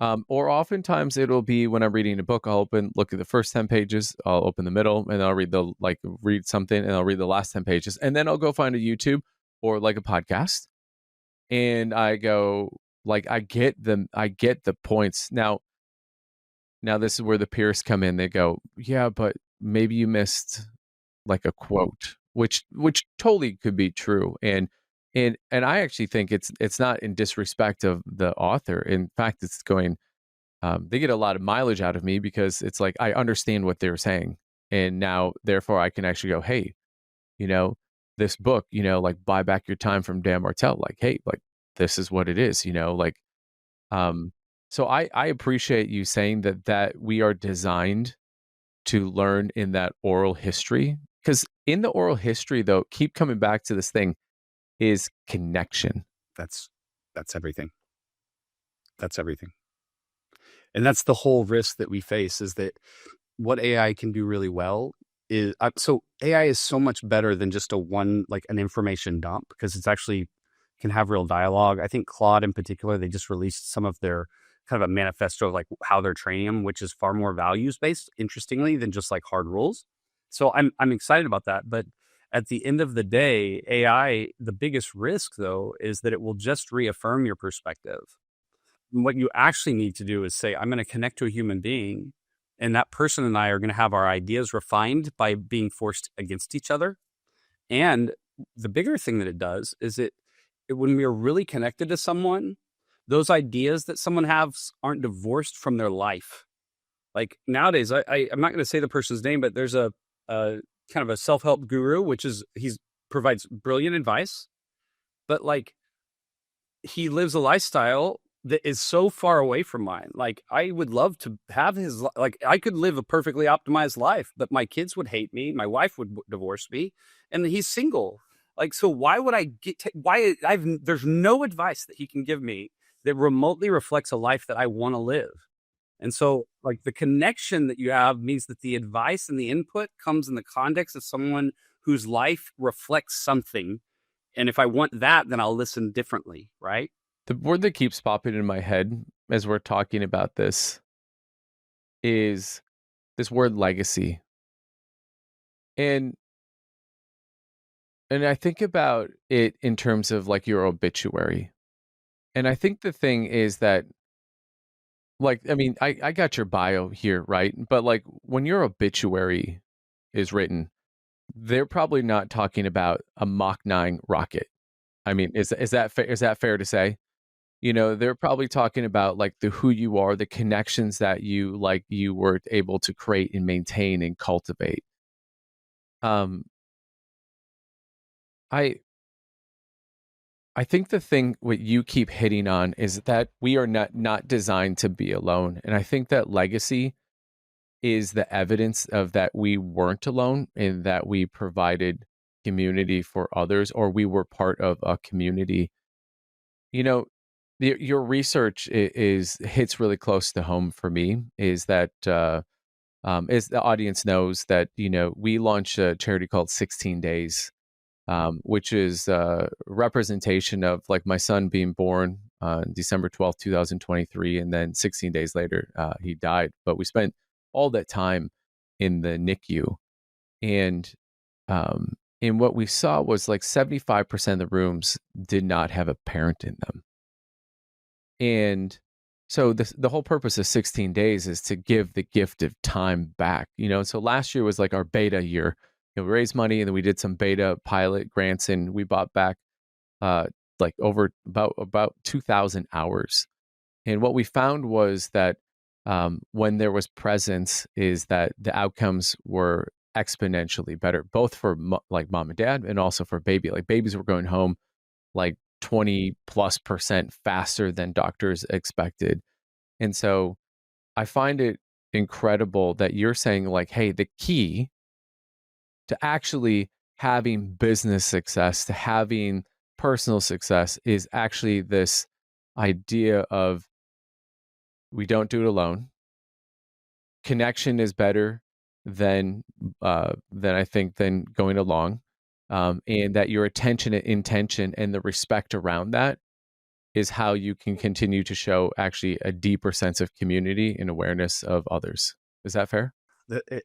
Or oftentimes it'll be when I'm reading a book, I'll look at the first 10 pages, I'll open the middle, and I'll read something, and I'll read the last 10 pages. And then I'll go find a YouTube or like a podcast. And I go, like, I get the points. Now this is where the peers come in. They go, yeah, but maybe you missed like a quote, which totally could be true. And I actually think it's not in disrespect of the author. In fact, it's going, they get a lot of mileage out of me because it's like I understand what they're saying. And now therefore I can actually go, hey, you know, this book, like Buy Back Your Time from Dan Martell, like, hey, like this is what it is, like um so I appreciate you saying that we are designed to learn in that oral history. Because in the oral history, though, keep coming back to this thing is connection. That's everything. That's everything. And that's the whole risk that we face, is that what AI can do really well is so AI is so much better than just an information dump, because it's actually can have real dialogue. I think Claude in particular, they just released some of their kind of a manifesto of like how they're training them, which is far more values based, interestingly, than just like hard rules. So I'm excited about that. But at the end of the day, AI, the biggest risk though, is that it will just reaffirm your perspective. What you actually need to do is say, I'm going to connect to a human being, and that person and I are going to have our ideas refined by being forced against each other. And the bigger thing that it does is when we are really connected to someone, those ideas that someone has aren't divorced from their life. Like nowadays, I'm not going to say the person's name, but there's a kind of a self-help guru, which is he's provides brilliant advice, but like he lives a lifestyle that is so far away from mine. Like I would love to have like I could live a perfectly optimized life, but my kids would hate me, my wife would divorce me, and he's single. Like, so why would I there's no advice that he can give me that remotely reflects a life that I want to live. And so like the connection that you have means that the advice and the input comes in the context of someone whose life reflects something. And if I want that, then I'll listen differently, right? The word that keeps popping in my head as we're talking about this is this word legacy. And I think about it in terms of like your obituary. And I think the thing is that, like, I mean, I got your bio here, right? But like when your obituary is written, they're probably not talking about a Mach 9 rocket. I mean, is that is that fair to say? They're probably talking about like the who you are, the connections that you were able to create and maintain and cultivate. Um, I I think the thing what you keep hitting on is that we are not designed to be alone. And I think that legacy is the evidence of that we weren't alone and that we provided community for others, or we were part of a community. You know, your research is hits really close to home for me. Is that as the audience knows that we launched a charity called 16 Days, which is a representation of like my son being born on December 12th, 2023, and then 16 days later he died. But we spent all that time in the NICU, and what we saw was like 75% of the rooms did not have a parent in them. And so the whole purpose of 16 days is to give the gift of time back. So last year was like our beta year. We raised money and then we did some beta pilot grants and we bought back like over about 2,000 hours. And what we found was that when there was presence, is that the outcomes were exponentially better, both for like mom and dad and also for baby. Like babies were going home like 20+% faster than doctors expected. And so I find it incredible that you're saying like, hey, the key to actually having business success, to having personal success is actually this idea of we don't do it alone. Connection is better than I think than going along. And that your attention and intention and the respect around that is how you can continue to show actually a deeper sense of community and awareness of others. Is that fair?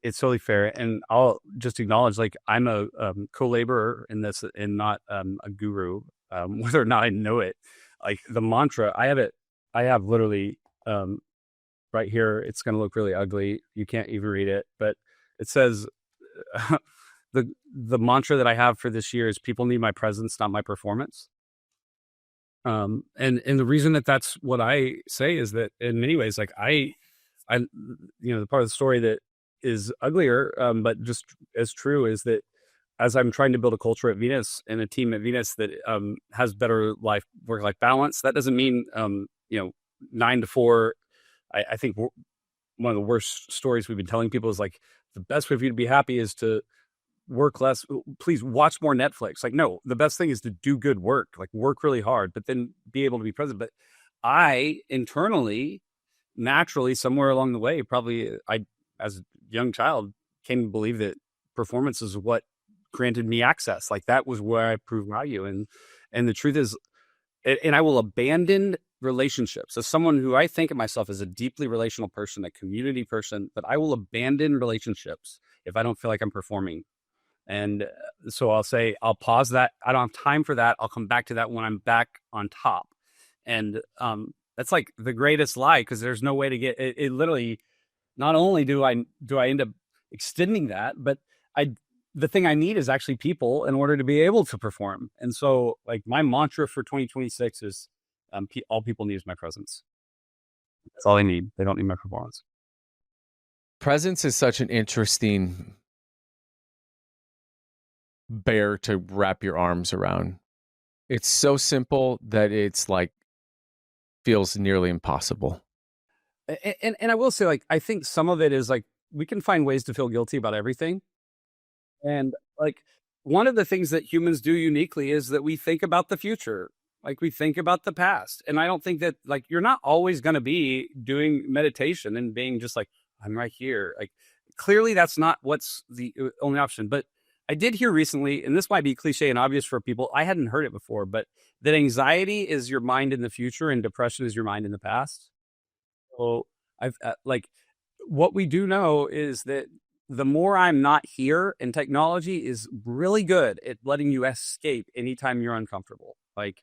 It's totally fair, and I'll just acknowledge, like, I'm a co-laborer in this, and not a guru, whether or not I know it. Like the mantra, I have literally right here. It's going to look really ugly. You can't even read it, but it says the mantra that I have for this year is people need my presence, not my performance. And the reason that that's what I say is that in many ways, like I, the part of the story that is uglier, but just as true, is that as I'm trying to build a culture at Venus and a team at Venus that has better work life balance, that doesn't mean 9 to 4. I think one of the worst stories we've been telling people is like the best way for you to be happy is to work less. Please watch more Netflix. Like, no, the best thing is to do good work, like work really hard, but then be able to be present. But I internally, naturally, somewhere along the way, probably I, as a young child, came to believe that performance is what granted me access. Like that was where I proved value. And the truth is, and I will abandon relationships as someone who I think of myself as a deeply relational person, a community person, but I will abandon relationships if I don't feel like I'm performing. And so I'll say, I'll pause that. I don't have time for that. I'll come back to that when I'm back on top. And that's like the greatest lie, because there's no way to get it. It literally, not only do I end up extending that, but the thing I need is actually people in order to be able to perform. And so like my mantra for 2026 is all people need is my presence. That's all they need. They don't need my performance. Presence is such an interesting bear to wrap your arms around. It's so simple that it's like feels nearly impossible. And I will say, like, I think some of it is like we can find ways to feel guilty about everything. And like one of the things that humans do uniquely is that we think about the future. Like we think about the past. And I don't think that like you're not always going to be doing meditation and being just like, I'm right here. Like clearly that's not what's the only option. But I did hear recently, and this might be cliche and obvious for people, I hadn't heard it before, but that anxiety is your mind in the future and depression is your mind in the past. So I've like what we do know is that the more I'm not here, and technology is really good at letting you escape anytime you're uncomfortable. Like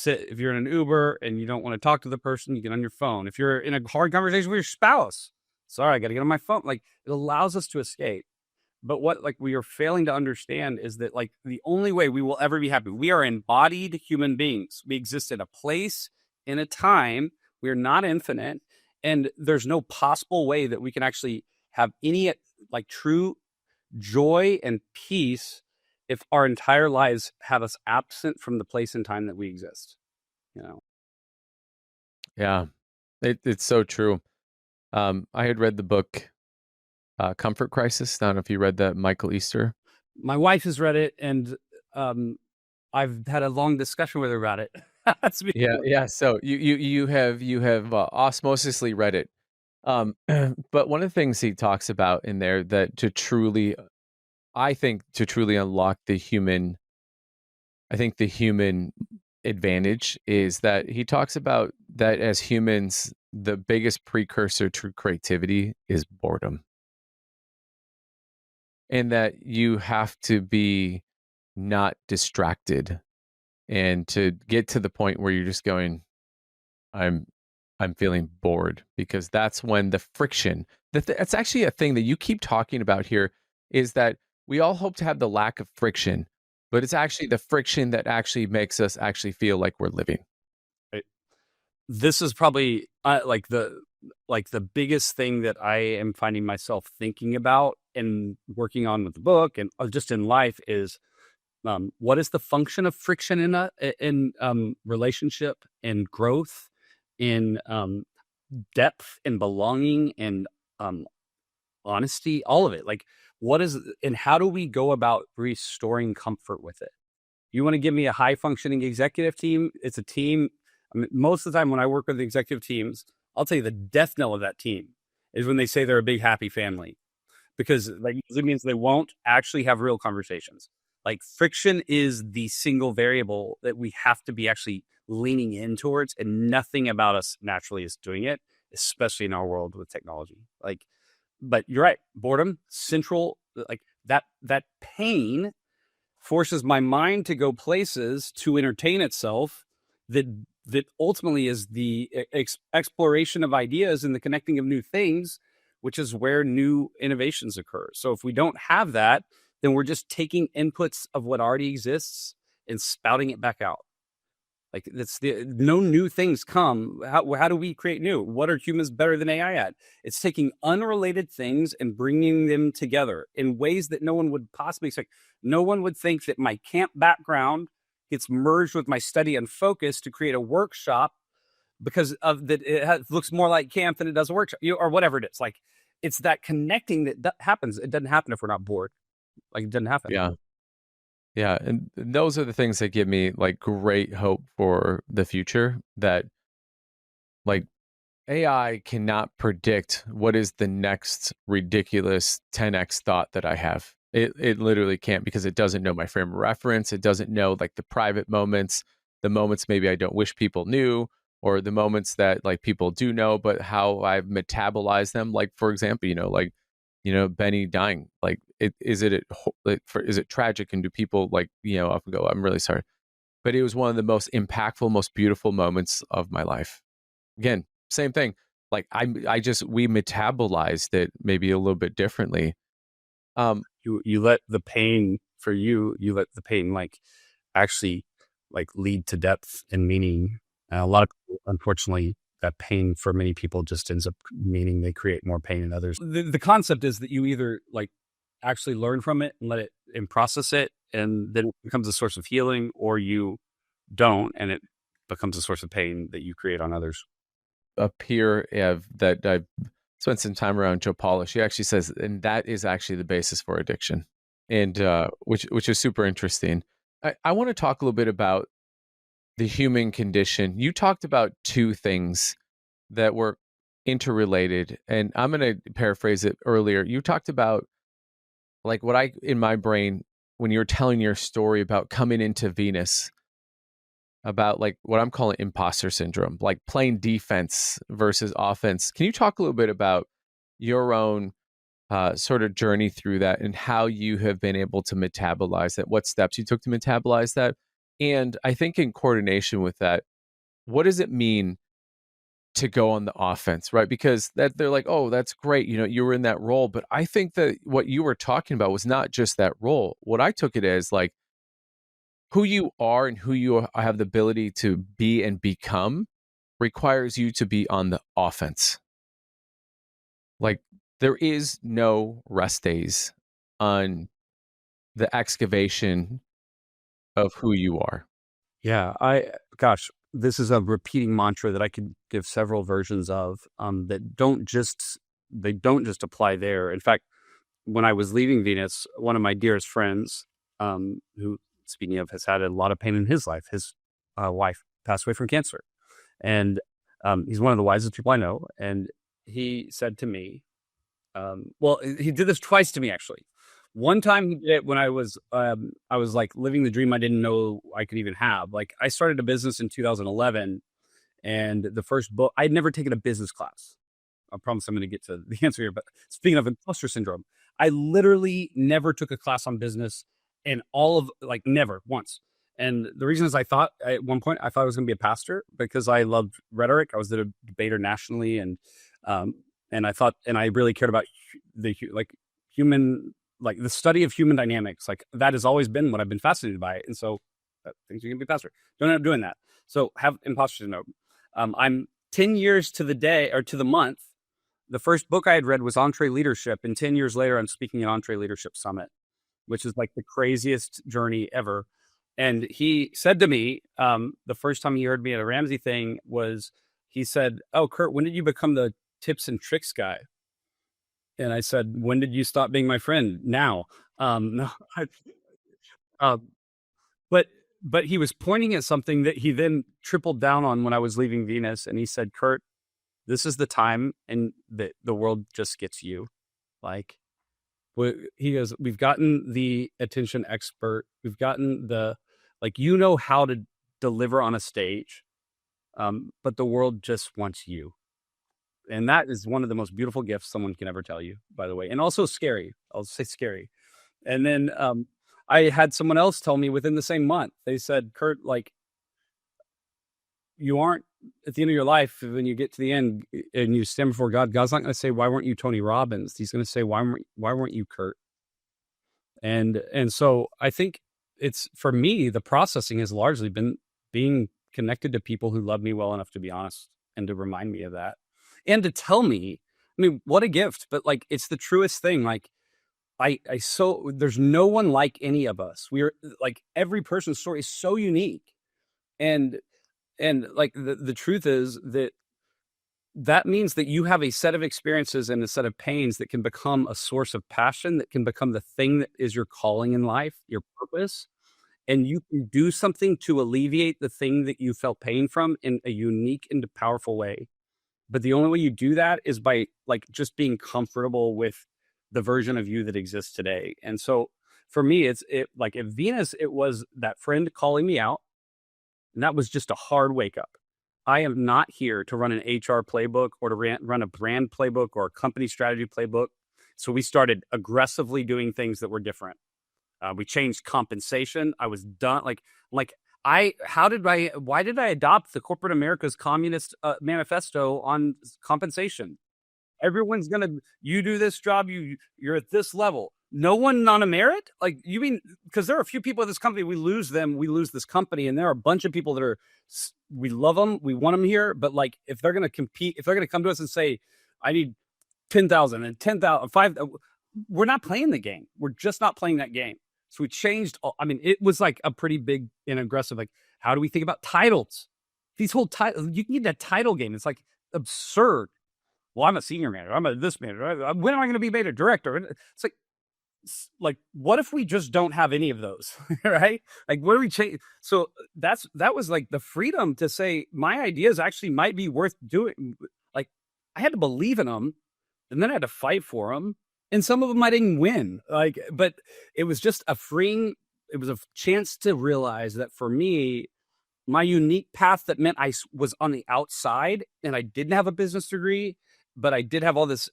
if you're in an Uber and you don't want to talk to the person, you get on your phone. If you're in a hard conversation with your spouse, sorry, I got to get on my phone. Like it allows us to escape. But what like we are failing to understand is that like the only way we will ever be happy, we are embodied human beings. We exist in a place, in a time. We're not infinite. And there's no possible way that we can actually have any like true joy and peace if our entire lives have us absent from the place and time that we exist. Yeah, it's so true. I had read the book Comfort Crisis. I don't know if you read that, Michael Easter. My wife has read it, and I've had a long discussion with her about it. That's me. Yeah. So you have osmosisly read it. But one of the things he talks about in there that I think to truly unlock the human advantage is that he talks about that as humans, the biggest precursor to creativity is boredom. And that you have to be not distracted and to get to the point where you're just going, I'm feeling bored, because that's when the friction, that's actually a thing that you keep talking about here, is that we all hope to have the lack of friction, but it's actually the friction that actually makes us actually feel like we're living. This is probably like the biggest thing that I am finding myself thinking about and working on with the book and just in life is what is the function of friction in relationship and growth, in depth and belonging and honesty, all of it. Like what is, and how do we go about restoring comfort with it? You want to give me a high functioning executive team? It's a team. I mean, most of the time when I work with executive teams, I'll tell you the death knell of that team is when they say they're a big happy family, because like it means they won't actually have real conversations. Like friction is the single variable that we have to be actually leaning in towards, and nothing about us naturally is doing it, especially in our world with technology. Like, but you're right, boredom, central, like that pain forces my mind to go places to entertain itself that ultimately is the exploration of ideas and the connecting of new things, which is where new innovations occur. So if we don't have that, then we're just taking inputs of what already exists and spouting it back out. Like, that's the no new things come. How do we create new? What are humans better than AI at? It's taking unrelated things and bringing them together in ways that no one would possibly expect. No one would think that my camp background gets merged with my study and focus to create a workshop because of that. Looks more like camp than it does a workshop, or whatever it is. Like, it's that connecting that happens. It doesn't happen if we're not bored. Like, it doesn't happen. Yeah. Yeah, and those are the things that give me like great hope for the future, that like AI cannot predict what is the next ridiculous 10x thought that I have. It literally can't, because it doesn't know my frame of reference. It doesn't know like the private moments, the moments maybe I don't wish people knew, or the moments that like people do know, but how I've metabolized them. Like, for example, Benny dying. Like, is it tragic, and do people like often go, "I'm really sorry," but it was one of the most impactful, most beautiful moments of my life. Again, same thing. Like, we metabolized it maybe a little bit differently. You let the pain for you let the pain like actually like lead to depth and meaning. A lot of people, unfortunately, that pain for many people just ends up meaning they create more pain in others. The concept is that you either like actually learn from it and let it and process it, and then it becomes a source of healing, or you don't, and it becomes a source of pain that you create on others. A peer that I've spent some time around, Joe Paula, she actually says, and that is actually the basis for addiction, and which is super interesting. I want to talk a little bit about the human condition. You talked about two things that were interrelated, and I'm going to paraphrase it earlier. You talked about like what I in my brain when you were telling your story about coming into Venus, about like what I'm calling imposter syndrome, like playing defense versus offense. Can you talk a little bit about your own sort of journey through that, and how you have been able to metabolize that? What steps you took to metabolize that? And I think in coordination with that, what does it mean to go on the offense, right? Because that they're like, oh, that's great, you were in that role. But I think that what you were talking about was not just that role. What I took it as like who you are and who you have the ability to be and become requires you to be on the offense. Like, there is no rest days on the excavation of who you are. Yeah, gosh, this is a repeating mantra that I could give several versions of, that they don't just apply there. In fact, when I was leaving Venus, one of my dearest friends, who, speaking of, has had a lot of pain in his life, his wife passed away from cancer, and he's one of the wisest people I know. And he said to me, well, he did this twice to me, actually. One time he did it when I was like living the dream I didn't know I could even have. Like, I started a business in 2011, and the first book, I'd never taken a business class. I promise I'm going to get to the answer here. But speaking of imposter syndrome, I literally never took a class on business, and all of like never once. And the reason is, I thought at one point I thought I was going to be a pastor because I loved rhetoric. I was the debater nationally, um, and I thought, and I really cared about the like human, like the study of human dynamics. Like, that has always been what I've been fascinated by. And so, things you can be a pastor. Don't end up doing that. So have imposter syndrome. I'm 10 years to the day, or to the month. The first book I had read was Entree Leadership, and 10 years later, I'm speaking at Entree Leadership Summit, which is like the craziest journey ever. And he said to me, the first time he heard me at a Ramsey thing was, he said, "Oh, Curt, when did you become the tips and tricks guy?" And I said, "When did you stop being my friend?" Now, no, uh, but he was pointing at something that he then tripled down on when I was leaving Venus, and he said, "Curt, this is the time, and the world just gets you." Like, he goes, "We've gotten the attention expert. We've gotten the, like, how to deliver on a stage, but the world just wants you. And that is one of the most beautiful gifts someone can ever tell you, by the way, and also scary. I'll say scary. And then I had someone else tell me within the same month, they said, Curt, like, you aren't at the end of your life, when you get to the end and you stand before God, God's not going to say, why weren't you Tony Robbins? He's going to say, why weren't you Curt? And so I think it's, for me, the processing has largely been being connected to people who love me well enough to be honest and to remind me of that and to tell me, I mean, what a gift, but like, it's the truest thing. Like, so there's no one like any of us. We're like, every person's story is so unique. And like the truth is that means that you have a set of experiences and a set of pains that can become a source of passion, that can become the thing that is your calling in life, your purpose. And you can do something to alleviate the thing that you felt pain from in a unique and powerful way. But the only way you do that is by like just being comfortable with the version of you that exists today. And so for me, it like at Venus, it was that friend calling me out. And that was just a hard wake up. I am not here to run an HR playbook or to run a brand playbook or a company strategy playbook. So we started aggressively doing things that were different. We changed compensation. I was done. Why did I adopt the corporate America's communist manifesto on compensation? Everyone's you do this job, you're at this level. No one on a merit? Like, you mean, because there are a few people at this company, we lose them, we lose this company. And there are a bunch of people that we love them, we want them here. But like, if they're going to compete, if they're going to come to us and say, I need 10,000 and 10,000, 5,000, we're not playing the game. We're just not playing that game. So we changed. I mean, it was like a pretty big and aggressive, like, how do we think about titles? These whole titles, you need that title game. It's like absurd. Well, I'm a senior manager. I'm a this manager. When am I going to be made a director? It's like, what if we just don't have any of those, right? Like, what do we change? So that was like the freedom to say my ideas actually might be worth doing. Like, I had to believe in them, and then I had to fight for them, and some of them I didn't win. Like, but it was just it was a chance to realize that for me, my unique path that meant I was on the outside and I didn't have a business degree, but I did have all this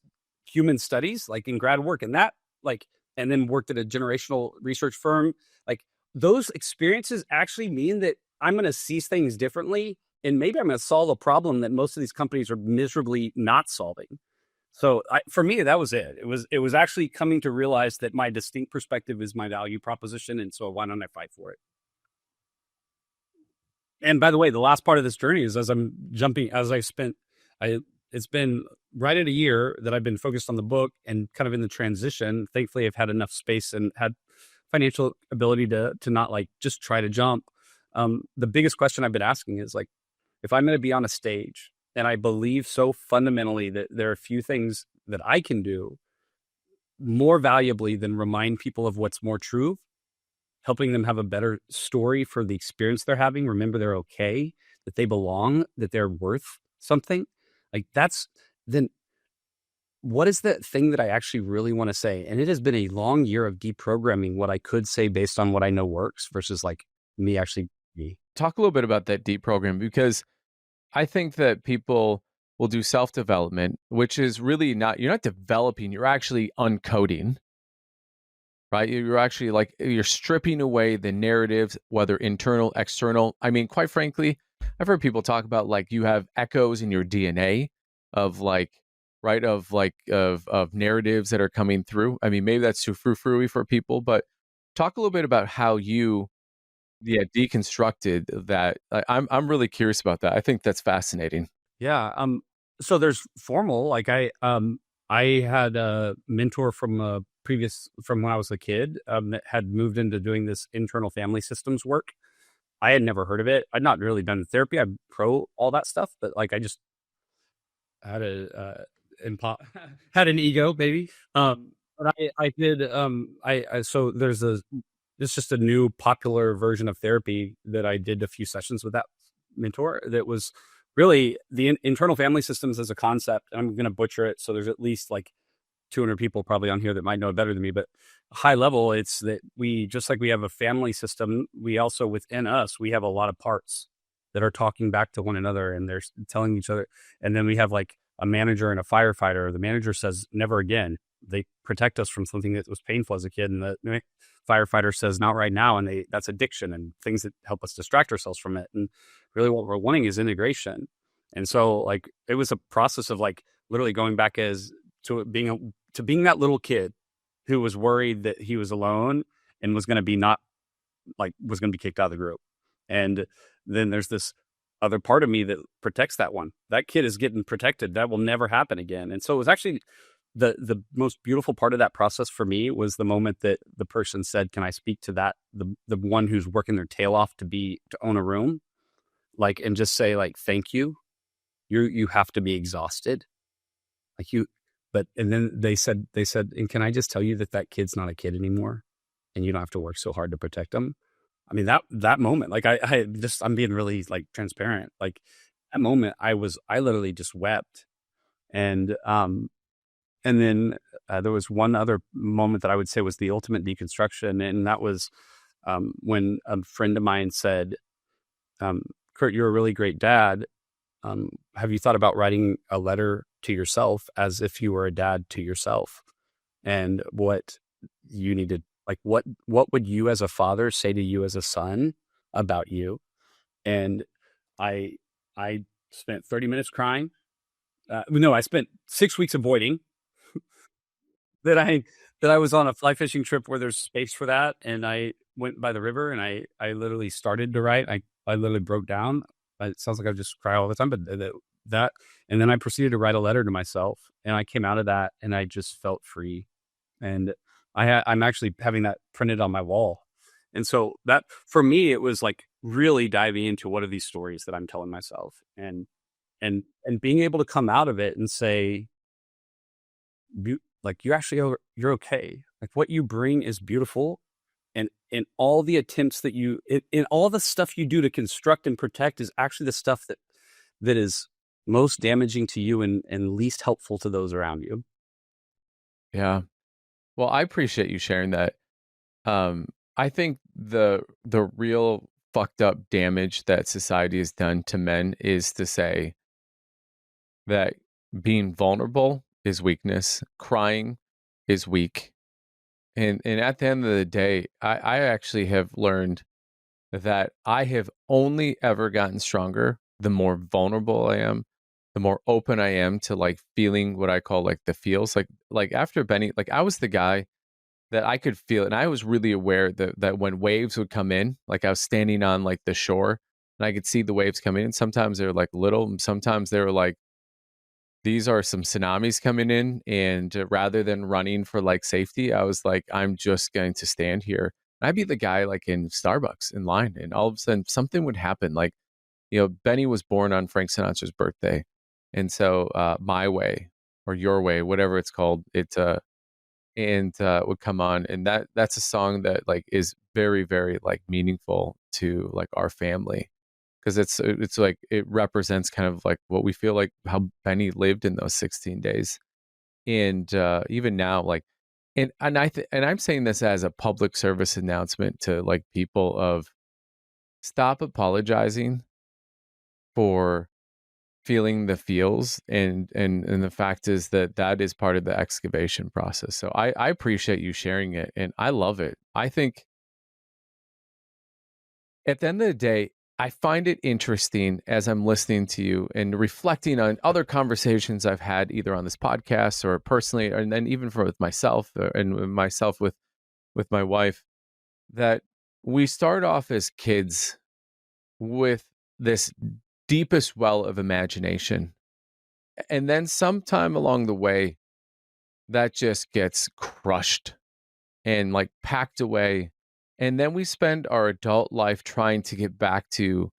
human studies, like in grad work, and that, like, and then worked at a generational research firm. Like, those experiences actually mean that I'm going to see things differently. And maybe I'm going to solve a problem that most of these companies are miserably not solving. So for me, that was it. It was actually coming to realize that my distinct perspective is my value proposition. And so why don't I fight for it? And by the way, the last part of this journey is it's been right at a year that I've been focused on the book and kind of in the transition. Thankfully, I've had enough space and had financial ability to not like just try to jump. The biggest question I've been asking is like, if I'm going to be on a stage and I believe so fundamentally that there are a few things that I can do more valuably than remind people of what's more true, helping them have a better story for the experience they're having. Remember, they're okay, that they belong, that they're worth something. Like, then what is the thing that I actually really want to say? And it has been a long year of deprogramming what I could say based on what I know works versus like me actually be. Talk a little bit about that deprogram, because I think that people will do self-development, which is really you're not developing, you're actually uncoding, right? You're actually like, you're stripping away the narratives, whether internal, external. I mean, quite frankly, I've heard people talk about like you have echoes in your DNA of like, right, of narratives that are coming through. I mean, maybe that's too frou-frou-y for people, but talk a little bit about how you deconstructed that. I'm really curious about that. I think that's fascinating. Yeah. So there's formal, like I had a mentor from when I was a kid, that had moved into doing this internal family systems work. I had never heard of it. I'd not really done therapy. I'm pro all that stuff, but like, I just had had an ego, maybe. But I did, so it's just a new popular version of therapy that I did a few sessions with that mentor that was really the internal family systems as a concept. And I'm going to butcher it. So there's at least like 200 people probably on here that might know it better than me, but high level, it's that we, just like we have a family system, we also, within us, we have a lot of parts that are talking back to one another, and they're telling each other. And then we have like a manager and a firefighter. The manager says, never again. They protect us from something that was painful as a kid. And the firefighter says, not right now. And that's addiction and things that help us distract ourselves from it. And really what we're wanting is integration. And so like, it was a process of like literally going back as to being that little kid who was worried that he was alone and was going to be was going to be kicked out of the group. And then there's this other part of me that protects that one. That kid is getting protected. That will never happen again. And so it was actually the most beautiful part of that process for me was the moment that the person said, can I speak to that, the one who's working their tail off to own a room, like, and just say like, thank you. You have to be exhausted. Like and then they said, and can I just tell you that kid's not a kid anymore and you don't have to work so hard to protect them. I mean, that moment, like I'm being really like transparent. Like that moment I literally just wept. And then there was one other moment that I would say was the ultimate deconstruction. And that was when a friend of mine said, Curt, you're a really great dad. Have you thought about writing a letter to yourself as if you were a dad to yourself? And what you needed, like what would you as a father say to you as a son about you? And I spent 30 minutes crying. No, I spent 6 weeks avoiding that I was on a fly fishing trip where there's space for that. And I went by the river and I literally started to write. I literally broke down. It sounds like I just cry all the time, but that, and then I proceeded to write a letter to myself, and I came out of that and I just felt free. And I'm actually having that printed on my wall. And so that for me, it was like really diving into what are these stories that I'm telling myself, and being able to come out of it and say, like, you're okay. Like what you bring is beautiful. And in all the attempts that in all the stuff you do to construct and protect is actually the stuff that is most damaging to you and least helpful to those around you. Yeah. Well, I appreciate you sharing that. I think the real fucked up damage that society has done to men is to say that being vulnerable is weakness, crying is weak. And at the end of the day, I actually have learned that I have only ever gotten stronger the more vulnerable I am, the more open I am to like feeling what I call like the feels. Like after Benny, like I was the guy that I could feel it. And I was really aware that when waves would come in, like I was standing on like the shore and I could see the waves coming in. Sometimes they were like little, and sometimes they were like, these are some tsunamis coming in. And rather than running for like safety, I was like, I'm just going to stand here. I'd be the guy like in Starbucks in line, and all of a sudden something would happen. Like, Benny was born on Frank Sinatra's birthday. And so My Way or Your Way, whatever it's called, would come on. And that's a song that like is very, very like meaningful to like our family, because it's like it represents kind of like what we feel like how Benny lived in those 16 days. And even now, like, and I'm saying this as a public service announcement to like people of stop apologizing for feeling the feels, and the fact is that is part of the excavation process. So I appreciate you sharing it, and I love it. I think at the end of the day, I find it interesting as I'm listening to you and reflecting on other conversations I've had either on this podcast or personally, and then even with myself and myself with my wife, that we start off as kids with this deepest well of imagination. And then sometime along the way, that just gets crushed and like packed away. And then we spend our adult life trying to get back to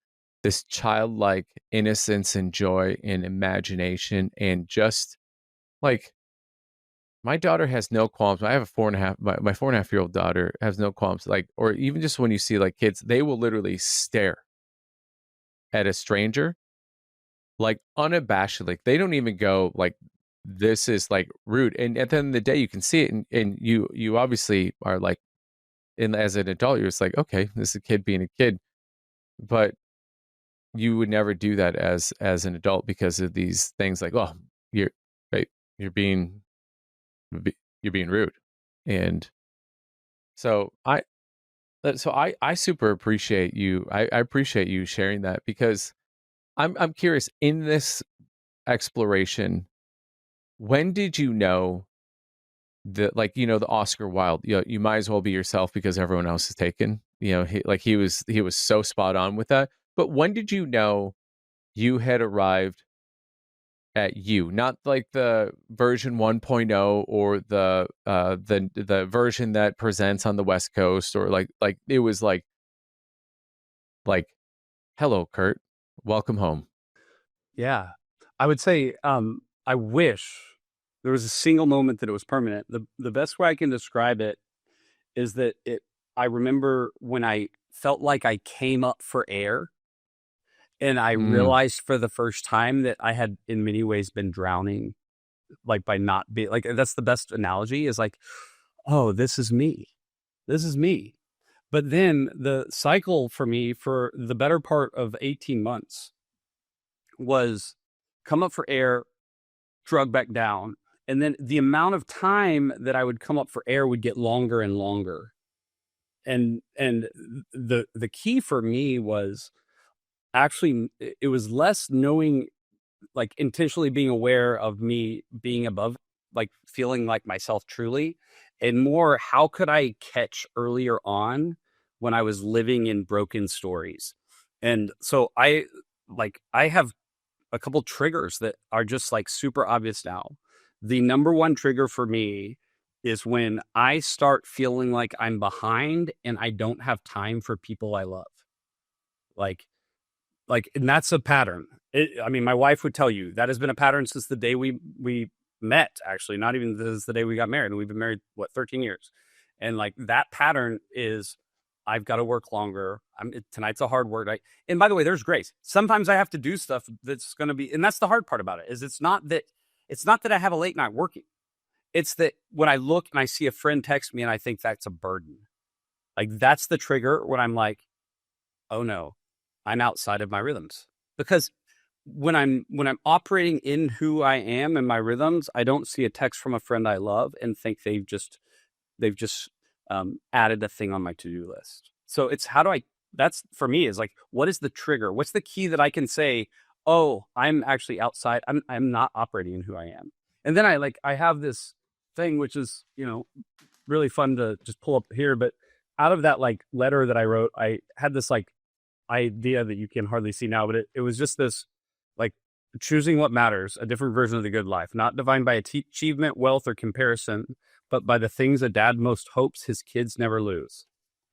this childlike innocence and joy and imagination. And just like my daughter has no qualms. I have a 4.5, my 4.5-year-old daughter has no qualms. Like, or even just when you see like kids, they will literally stare at a stranger like unabashedly. They don't even go like this is like rude. And at the end of the day, you can see it, and you obviously are like, and as an adult, you're just like, okay, this is a kid being a kid, but you would never do that as an adult because of these things like, oh, you're right, you're being you're being rude. And so I super appreciate you. I appreciate you sharing that, because I'm curious, in this exploration, when did you know that, like, the Oscar Wilde, you might as well be yourself because everyone else is taken. He was so spot on with that. But when did you know you had arrived at you, not like the version 1.0 or the version that presents on the West Coast, or like it was like hello, Curt, welcome home. Yeah. I would say, I wish there was a single moment that it was permanent. The best way I can describe it is that I remember when I felt like I came up for air, and I Mm, realized for the first time that I had in many ways been drowning, like, by not being like, that's the best analogy, is like, "Oh, this is me. This is me." But then the cycle for me for the better part of 18 months was come up for air, drug back down, and then the amount of time that I would come up for air would get longer and longer. And the key for me was actually it was less knowing, like, intentionally being aware of me being above, like, feeling like myself truly, and more how could I catch earlier on when I was living in broken stories. And so I have a couple triggers that are just like super obvious now. The number one trigger for me is when I start feeling like I'm behind and I don't have time for people I love. Like and that's a pattern. I mean, my wife would tell you that has been a pattern since the day we met. Actually, not even since the day we got married. And we've been married, what, 13 years, and like that pattern is, I've got to work longer. Tonight's a hard work night. And by the way, there's grace. Sometimes I have to do stuff that's going to be, and that's the hard part about it. Is it's not that I have a late night working. It's that when I look and I see a friend text me and I think that's a burden. Like that's the trigger when I'm like, oh no, I'm outside of my rhythms. Because when I'm operating in who I am and my rhythms, I don't see a text from a friend I love and think they've just added a thing on my to-do list. So it's how do I that's for me is like, what is the trigger? What's the key that I can say, oh, I'm actually outside. I'm not operating in who I am. And then I have this thing which is, really fun to just pull up here, but out of that like letter that I wrote, I had this like idea that you can hardly see now, but it was just this like choosing what matters, a different version of the good life, not defined by achievement, wealth, or comparison, but by the things a dad most hopes his kids never lose.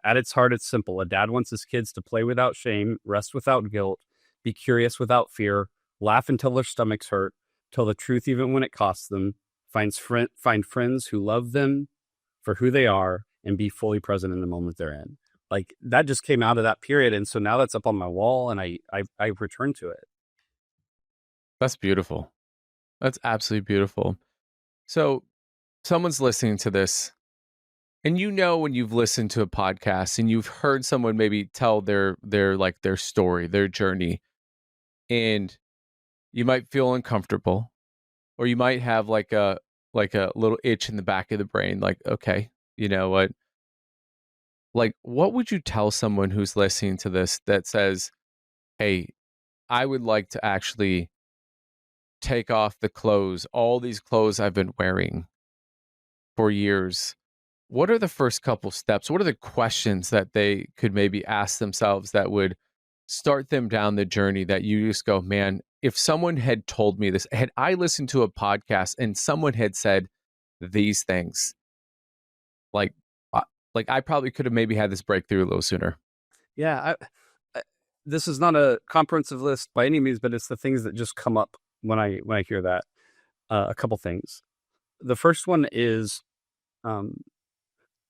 At its heart, it's simple. A dad wants his kids to play without shame, rest without guilt, be curious without fear, laugh until their stomachs hurt, tell the truth even when it costs them, find friends who love them for who they are, and be fully present in the moment they're in. Like that just came out of that period, and so now that's up on my wall, and I return to it. that's beautiful. That's absolutely beautiful. So someone's listening to this, and when you've listened to a podcast and you've heard someone maybe tell their story, their journey, and you might feel uncomfortable, or you might have like a little itch in the back of the brain, like, okay, you know what? Like, what would you tell someone who's listening to this that says, hey, I would like to actually take off all these clothes I've been wearing for years? What are the first couple steps? What are the questions that they could maybe ask themselves that would start them down the journey, that you just go, man, if someone had told me this, had I listened to a podcast and someone had said these things, like, uh, like I probably could have maybe had this breakthrough a little sooner. Yeah, this is not a comprehensive list by any means, but it's the things that just come up when I hear that. A couple things. The first one is, um,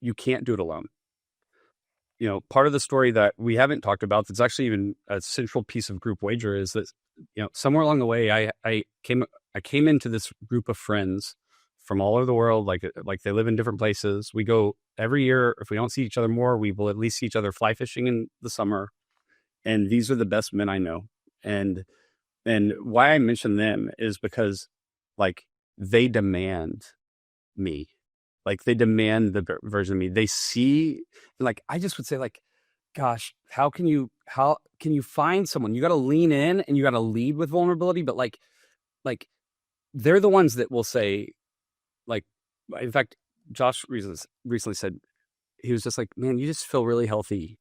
you can't do it alone. Part of the story that we haven't talked about that's actually even a central piece of Group Wager is that, somewhere along the way, I came into this group of friends from all over the world, like they live in different places. We go every year. If we don't see each other more, we will at least see each other fly fishing in the summer. And these are the best men I know. And why I mention them is because, like, they demand me. Like, they demand the version of me. They see, like, I just would say, like, gosh, how can you find someone? You got to lean in and you got to lead with vulnerability, but like they're the ones that will say, like, in fact, Josh recently said, he was just like, man, you just feel really healthy.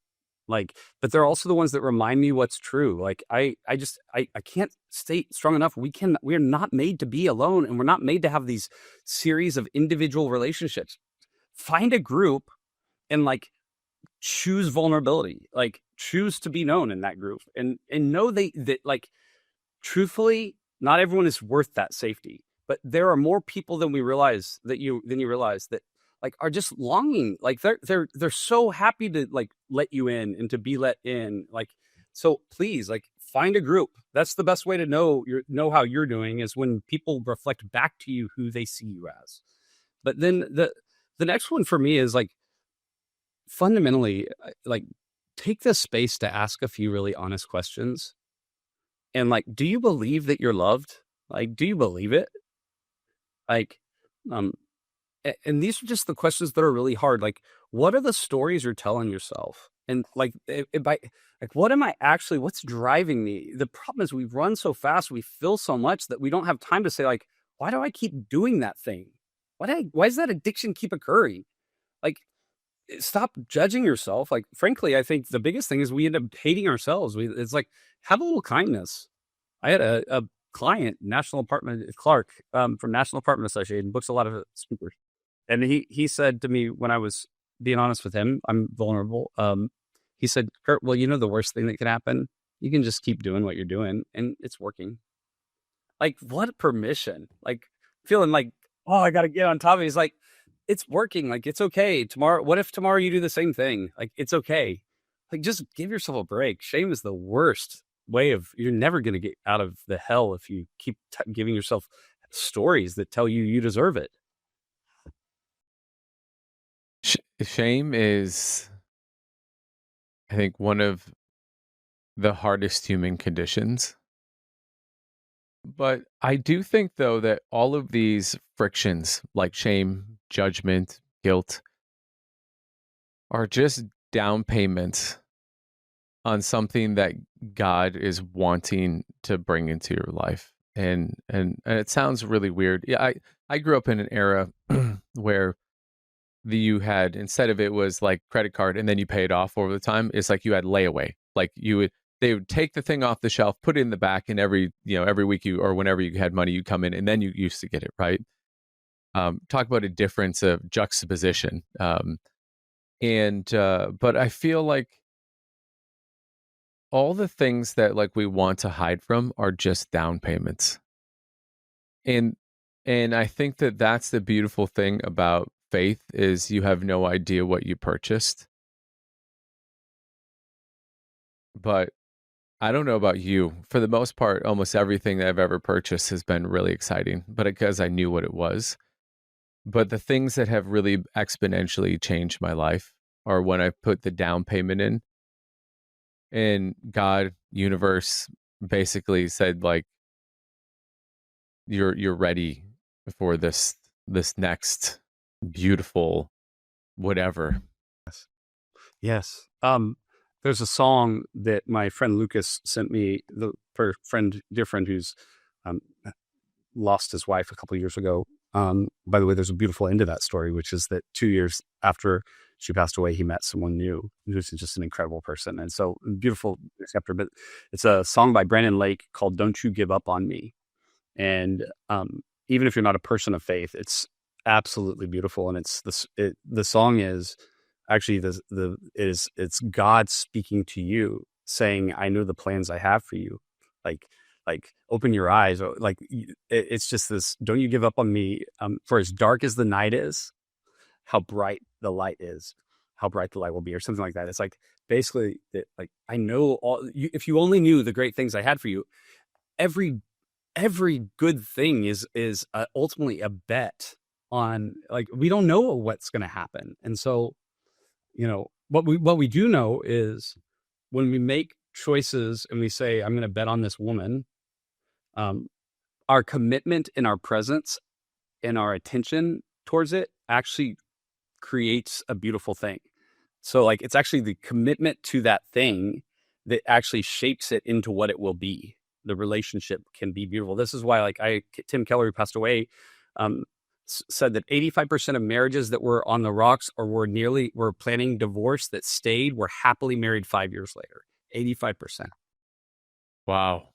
Like, but they're also the ones that remind me what's true. Like, I can't state strong enough. We're not made to be alone, and we're not made to have these series of individual relationships. Find a group and, like, choose vulnerability, like, choose to be known in that group, and know that, like, truthfully, not everyone is worth that safety, but there are more people than you realize that, like, are just longing, like, they're so happy to, like, let you in and to be let in, like, so please, like, find a group. That's the best way to know how you're doing, is when people reflect back to you who they see you as. But then the next one for me is, like, fundamentally, like, take this space to ask a few really honest questions. And, like, do you believe that you're loved? Like, do you believe it? Like, um, and these are just the questions that are really hard. Like, what are the stories you're telling yourself? And, like, like, what am I actually, what's driving me? The problem is we run so fast, we feel so much that we don't have time to say, like, why do I keep doing that thing? Why does that addiction keep occurring? Like, stop judging yourself. Like, frankly, I think the biggest thing is we end up hating ourselves. It's like, have a little kindness. I had a client, National Apartment Clark, from National Apartment Association, books a lot of speakers, and he said to me, when I was being honest with him, I'm vulnerable. He said, Curt, well, you know, the worst thing that could happen, you can just keep doing what you're doing, and it's working. Like, what permission? Like, feeling like, oh, I got to get on top of it. He's like, it's working. Like, it's okay. Tomorrow, what if tomorrow you do the same thing? Like, it's okay. Like, just give yourself a break. Shame is the worst way of, you're never going to get out of the hell if you keep giving yourself stories that tell you you deserve it. Shame is, I think, one of the hardest human conditions. But I do think, though, that all of these frictions, like shame, judgment, guilt, are just down payments on something that God is wanting to bring into your life. And it sounds really weird. Yeah, I grew up in an era where you had, instead of, it was like credit card and then you pay it off over the time, it's like you had layaway. Like, they would take the thing off the shelf, put it in the back, and every week, or whenever you had money, you come in and then you used to get it, right? Talk about a difference of juxtaposition. But I feel like all the things that, like, we want to hide from are just down payments. And I think that that's the beautiful thing about faith, is you have no idea what you purchased. But I don't know about you. For the most part, almost everything that I've ever purchased has been really exciting, but because I knew what it was. But the things that have really exponentially changed my life are when I put the down payment in, and God, universe, basically said, like, you're ready for this next beautiful whatever. Yes. There's a song that my friend Lucas sent me, dear friend who's um, lost his wife a couple of years ago. By the way, there's a beautiful end to that story, which is that 2 years after she passed away, he met someone new who's just an incredible person. And so, beautiful chapter. But it's a song by Brandon Lake called "Don't You Give Up on Me." And even if you're not a person of faith, it's absolutely beautiful. And the song is actually it's God speaking to you, saying, "I know the plans I have for you." Like, open your eyes. Like, it's just this, don't you give up on me. For as dark as the night is, how bright the light is, how bright the light will be, or something like that. It's like, basically, like, I know if you only knew the great things I had for you, every every good thing is ultimately a bet on, like, we don't know what's going to happen. And so, what we do know is when we make choices and we say, I'm going to bet on this woman, um, our commitment and our presence and our attention towards it actually creates a beautiful thing. So, like, it's actually the commitment to that thing that actually shapes it into what it will be. The relationship can be beautiful. This is why, like, Tim Keller, who passed away, um, said that 85% of marriages that were on the rocks or were planning divorce that stayed were happily married 5 years later. 85%. Wow.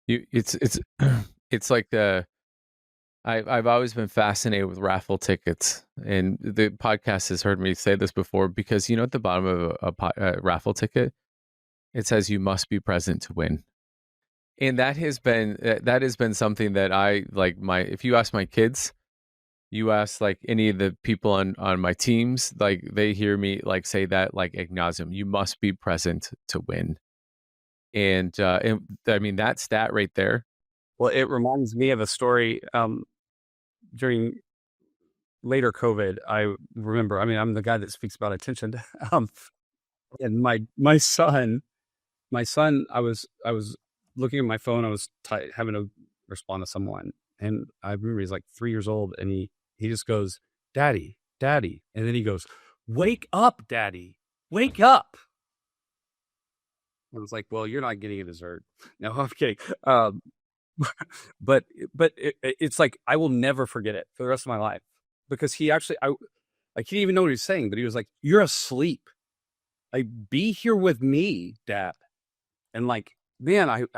It's it's like the I've always been fascinated with raffle tickets, and the podcast has heard me say this before because at the bottom of a raffle ticket it says you must be present to win, and that has been something that I like. My If you ask my kids, you ask like any of the people on my teams, like they hear me like say that like ad nauseam. You must be present to win, and I mean that stat right there. Well, it reminds me of a story during later COVID. I remember, I mean, I'm the guy that speaks about attention. um, and my son, I was looking at my phone. I was having to respond to someone, and I remember he's like 3 years old, and he just goes, "Daddy, Daddy," and then he goes, "Wake up, Daddy, wake up." I was like, "Well, you're not getting a dessert." No, I'm kidding. Um, but it's like I will never forget it for the rest of my life, because he didn't even know what he was saying, but he was like, "You're asleep. Like, be here with me, Dad." And like, man, in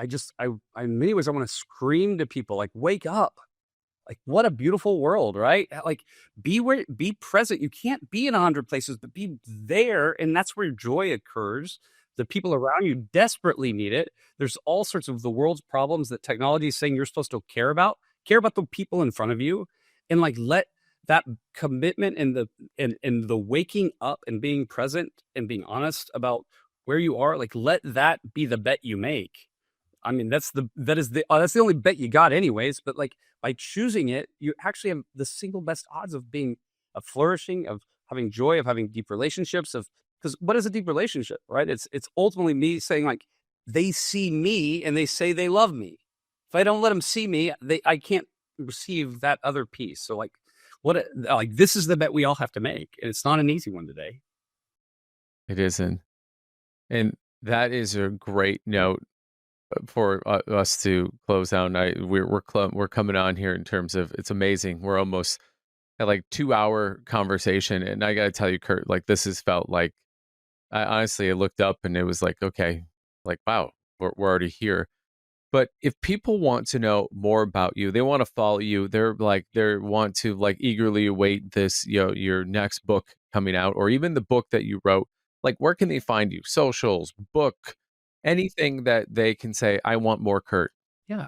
many ways, I want to scream to people, like, wake up. Like, what a beautiful world, right? Like, be present. You can't be in 100 places, but be there. And that's where joy occurs. The people around you desperately need it. There's all sorts of the world's problems that technology is saying you're supposed to care about. Care about the people in front of you, and like, let that commitment and the waking up and being present and being honest about where you are, like, let that be the bet you make. I mean, that's the only bet you got anyways, but like, by choosing it, you actually have the single best odds of being of flourishing, of having joy, of having deep relationships, of because what is a deep relationship, right? It's ultimately me saying, like, they see me and they say they love me. If I don't let them see me, I can't receive that other piece. So, like, like, this is the bet we all have to make, and it's not an easy one today. It isn't, and that is a great note for us to close out. And we're coming on here in terms of it's amazing. We're almost at like 2 hour conversation, and I got to tell you, Curt, like this has felt like I looked up and it was like okay, like wow, we're already here. But if people want to know more about you, they want to follow you. They want to like eagerly await this, your next book coming out, or even the book that you wrote. Like, where can they find you? Socials, book, anything that they can say, I want more Curt. Yeah,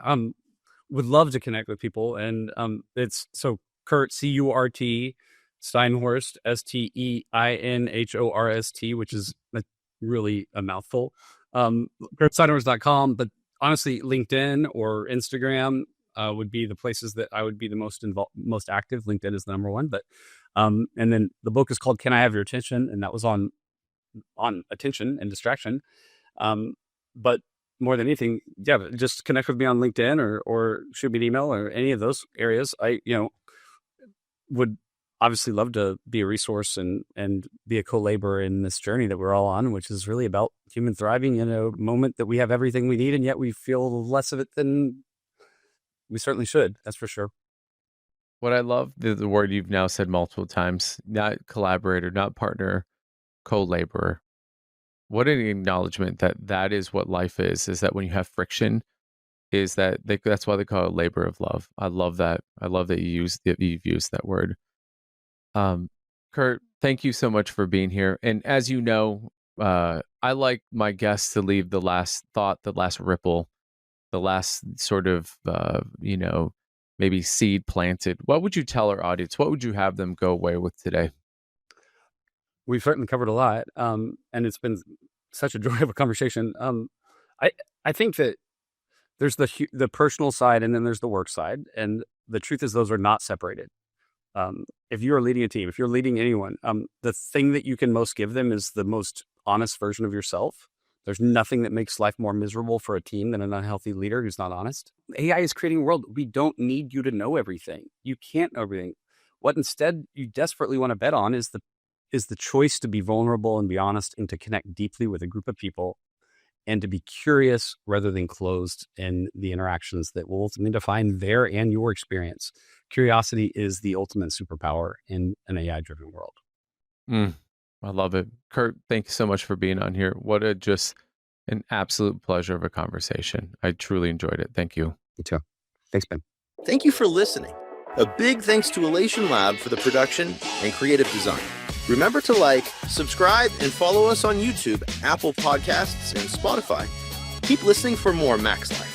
would love to connect with people, and it's so Curt, Curt Steinhorst, Steinhorst, which is really a mouthful. CurtSteinhorst.com, but honestly, LinkedIn or Instagram would be the places that I would be the most active. LinkedIn is the number one, but and then the book is called "Can I Have Your Attention?" and that was on attention and distraction. But more than anything, yeah, just connect with me on LinkedIn or shoot me an email or any of those areas. I would obviously love to be a resource and be a co-laborer in this journey that we're all on, which is really about human thriving in a moment that we have everything we need, and yet we feel less of it than we certainly should. That's for sure. What I love, the word you've now said multiple times, not collaborator, not partner, co-laborer. What an acknowledgement that that is what life is that when you have friction, is that that's why they call it labor of love. I love that. I love that you've used that word. Um, Curt, thank you so much for being here. And as you know, I like my guests to leave the last thought, the last ripple, the last sort of, maybe seed planted. What would you tell our audience? What would you have them go away with today? We've certainly covered a lot, and it's been such a joy of a conversation. I think that there's the personal side, and then there's the work side. And the truth is those are not separated. If you are leading a team, if you're leading anyone, the thing that you can most give them is the most honest version of yourself. There's nothing that makes life more miserable for a team than an unhealthy leader who's not honest. AI is creating a world. We don't need you to know everything. You can't know everything. What instead you desperately want to bet on is the choice to be vulnerable and be honest, and to connect deeply with a group of people, and to be curious rather than closed in the interactions that will ultimately define their and your experience. Curiosity is the ultimate superpower in an AI-driven world. I love it. Curt, thank you so much for being on here. What just an absolute pleasure of a conversation. I truly enjoyed it. Thank you. You too. Thanks, Ben. Thank you for listening. A big thanks to Elation Lab for the production and creative design. Remember to like, subscribe, and follow us on YouTube, Apple Podcasts, and Spotify. Keep listening for more Mac's Life.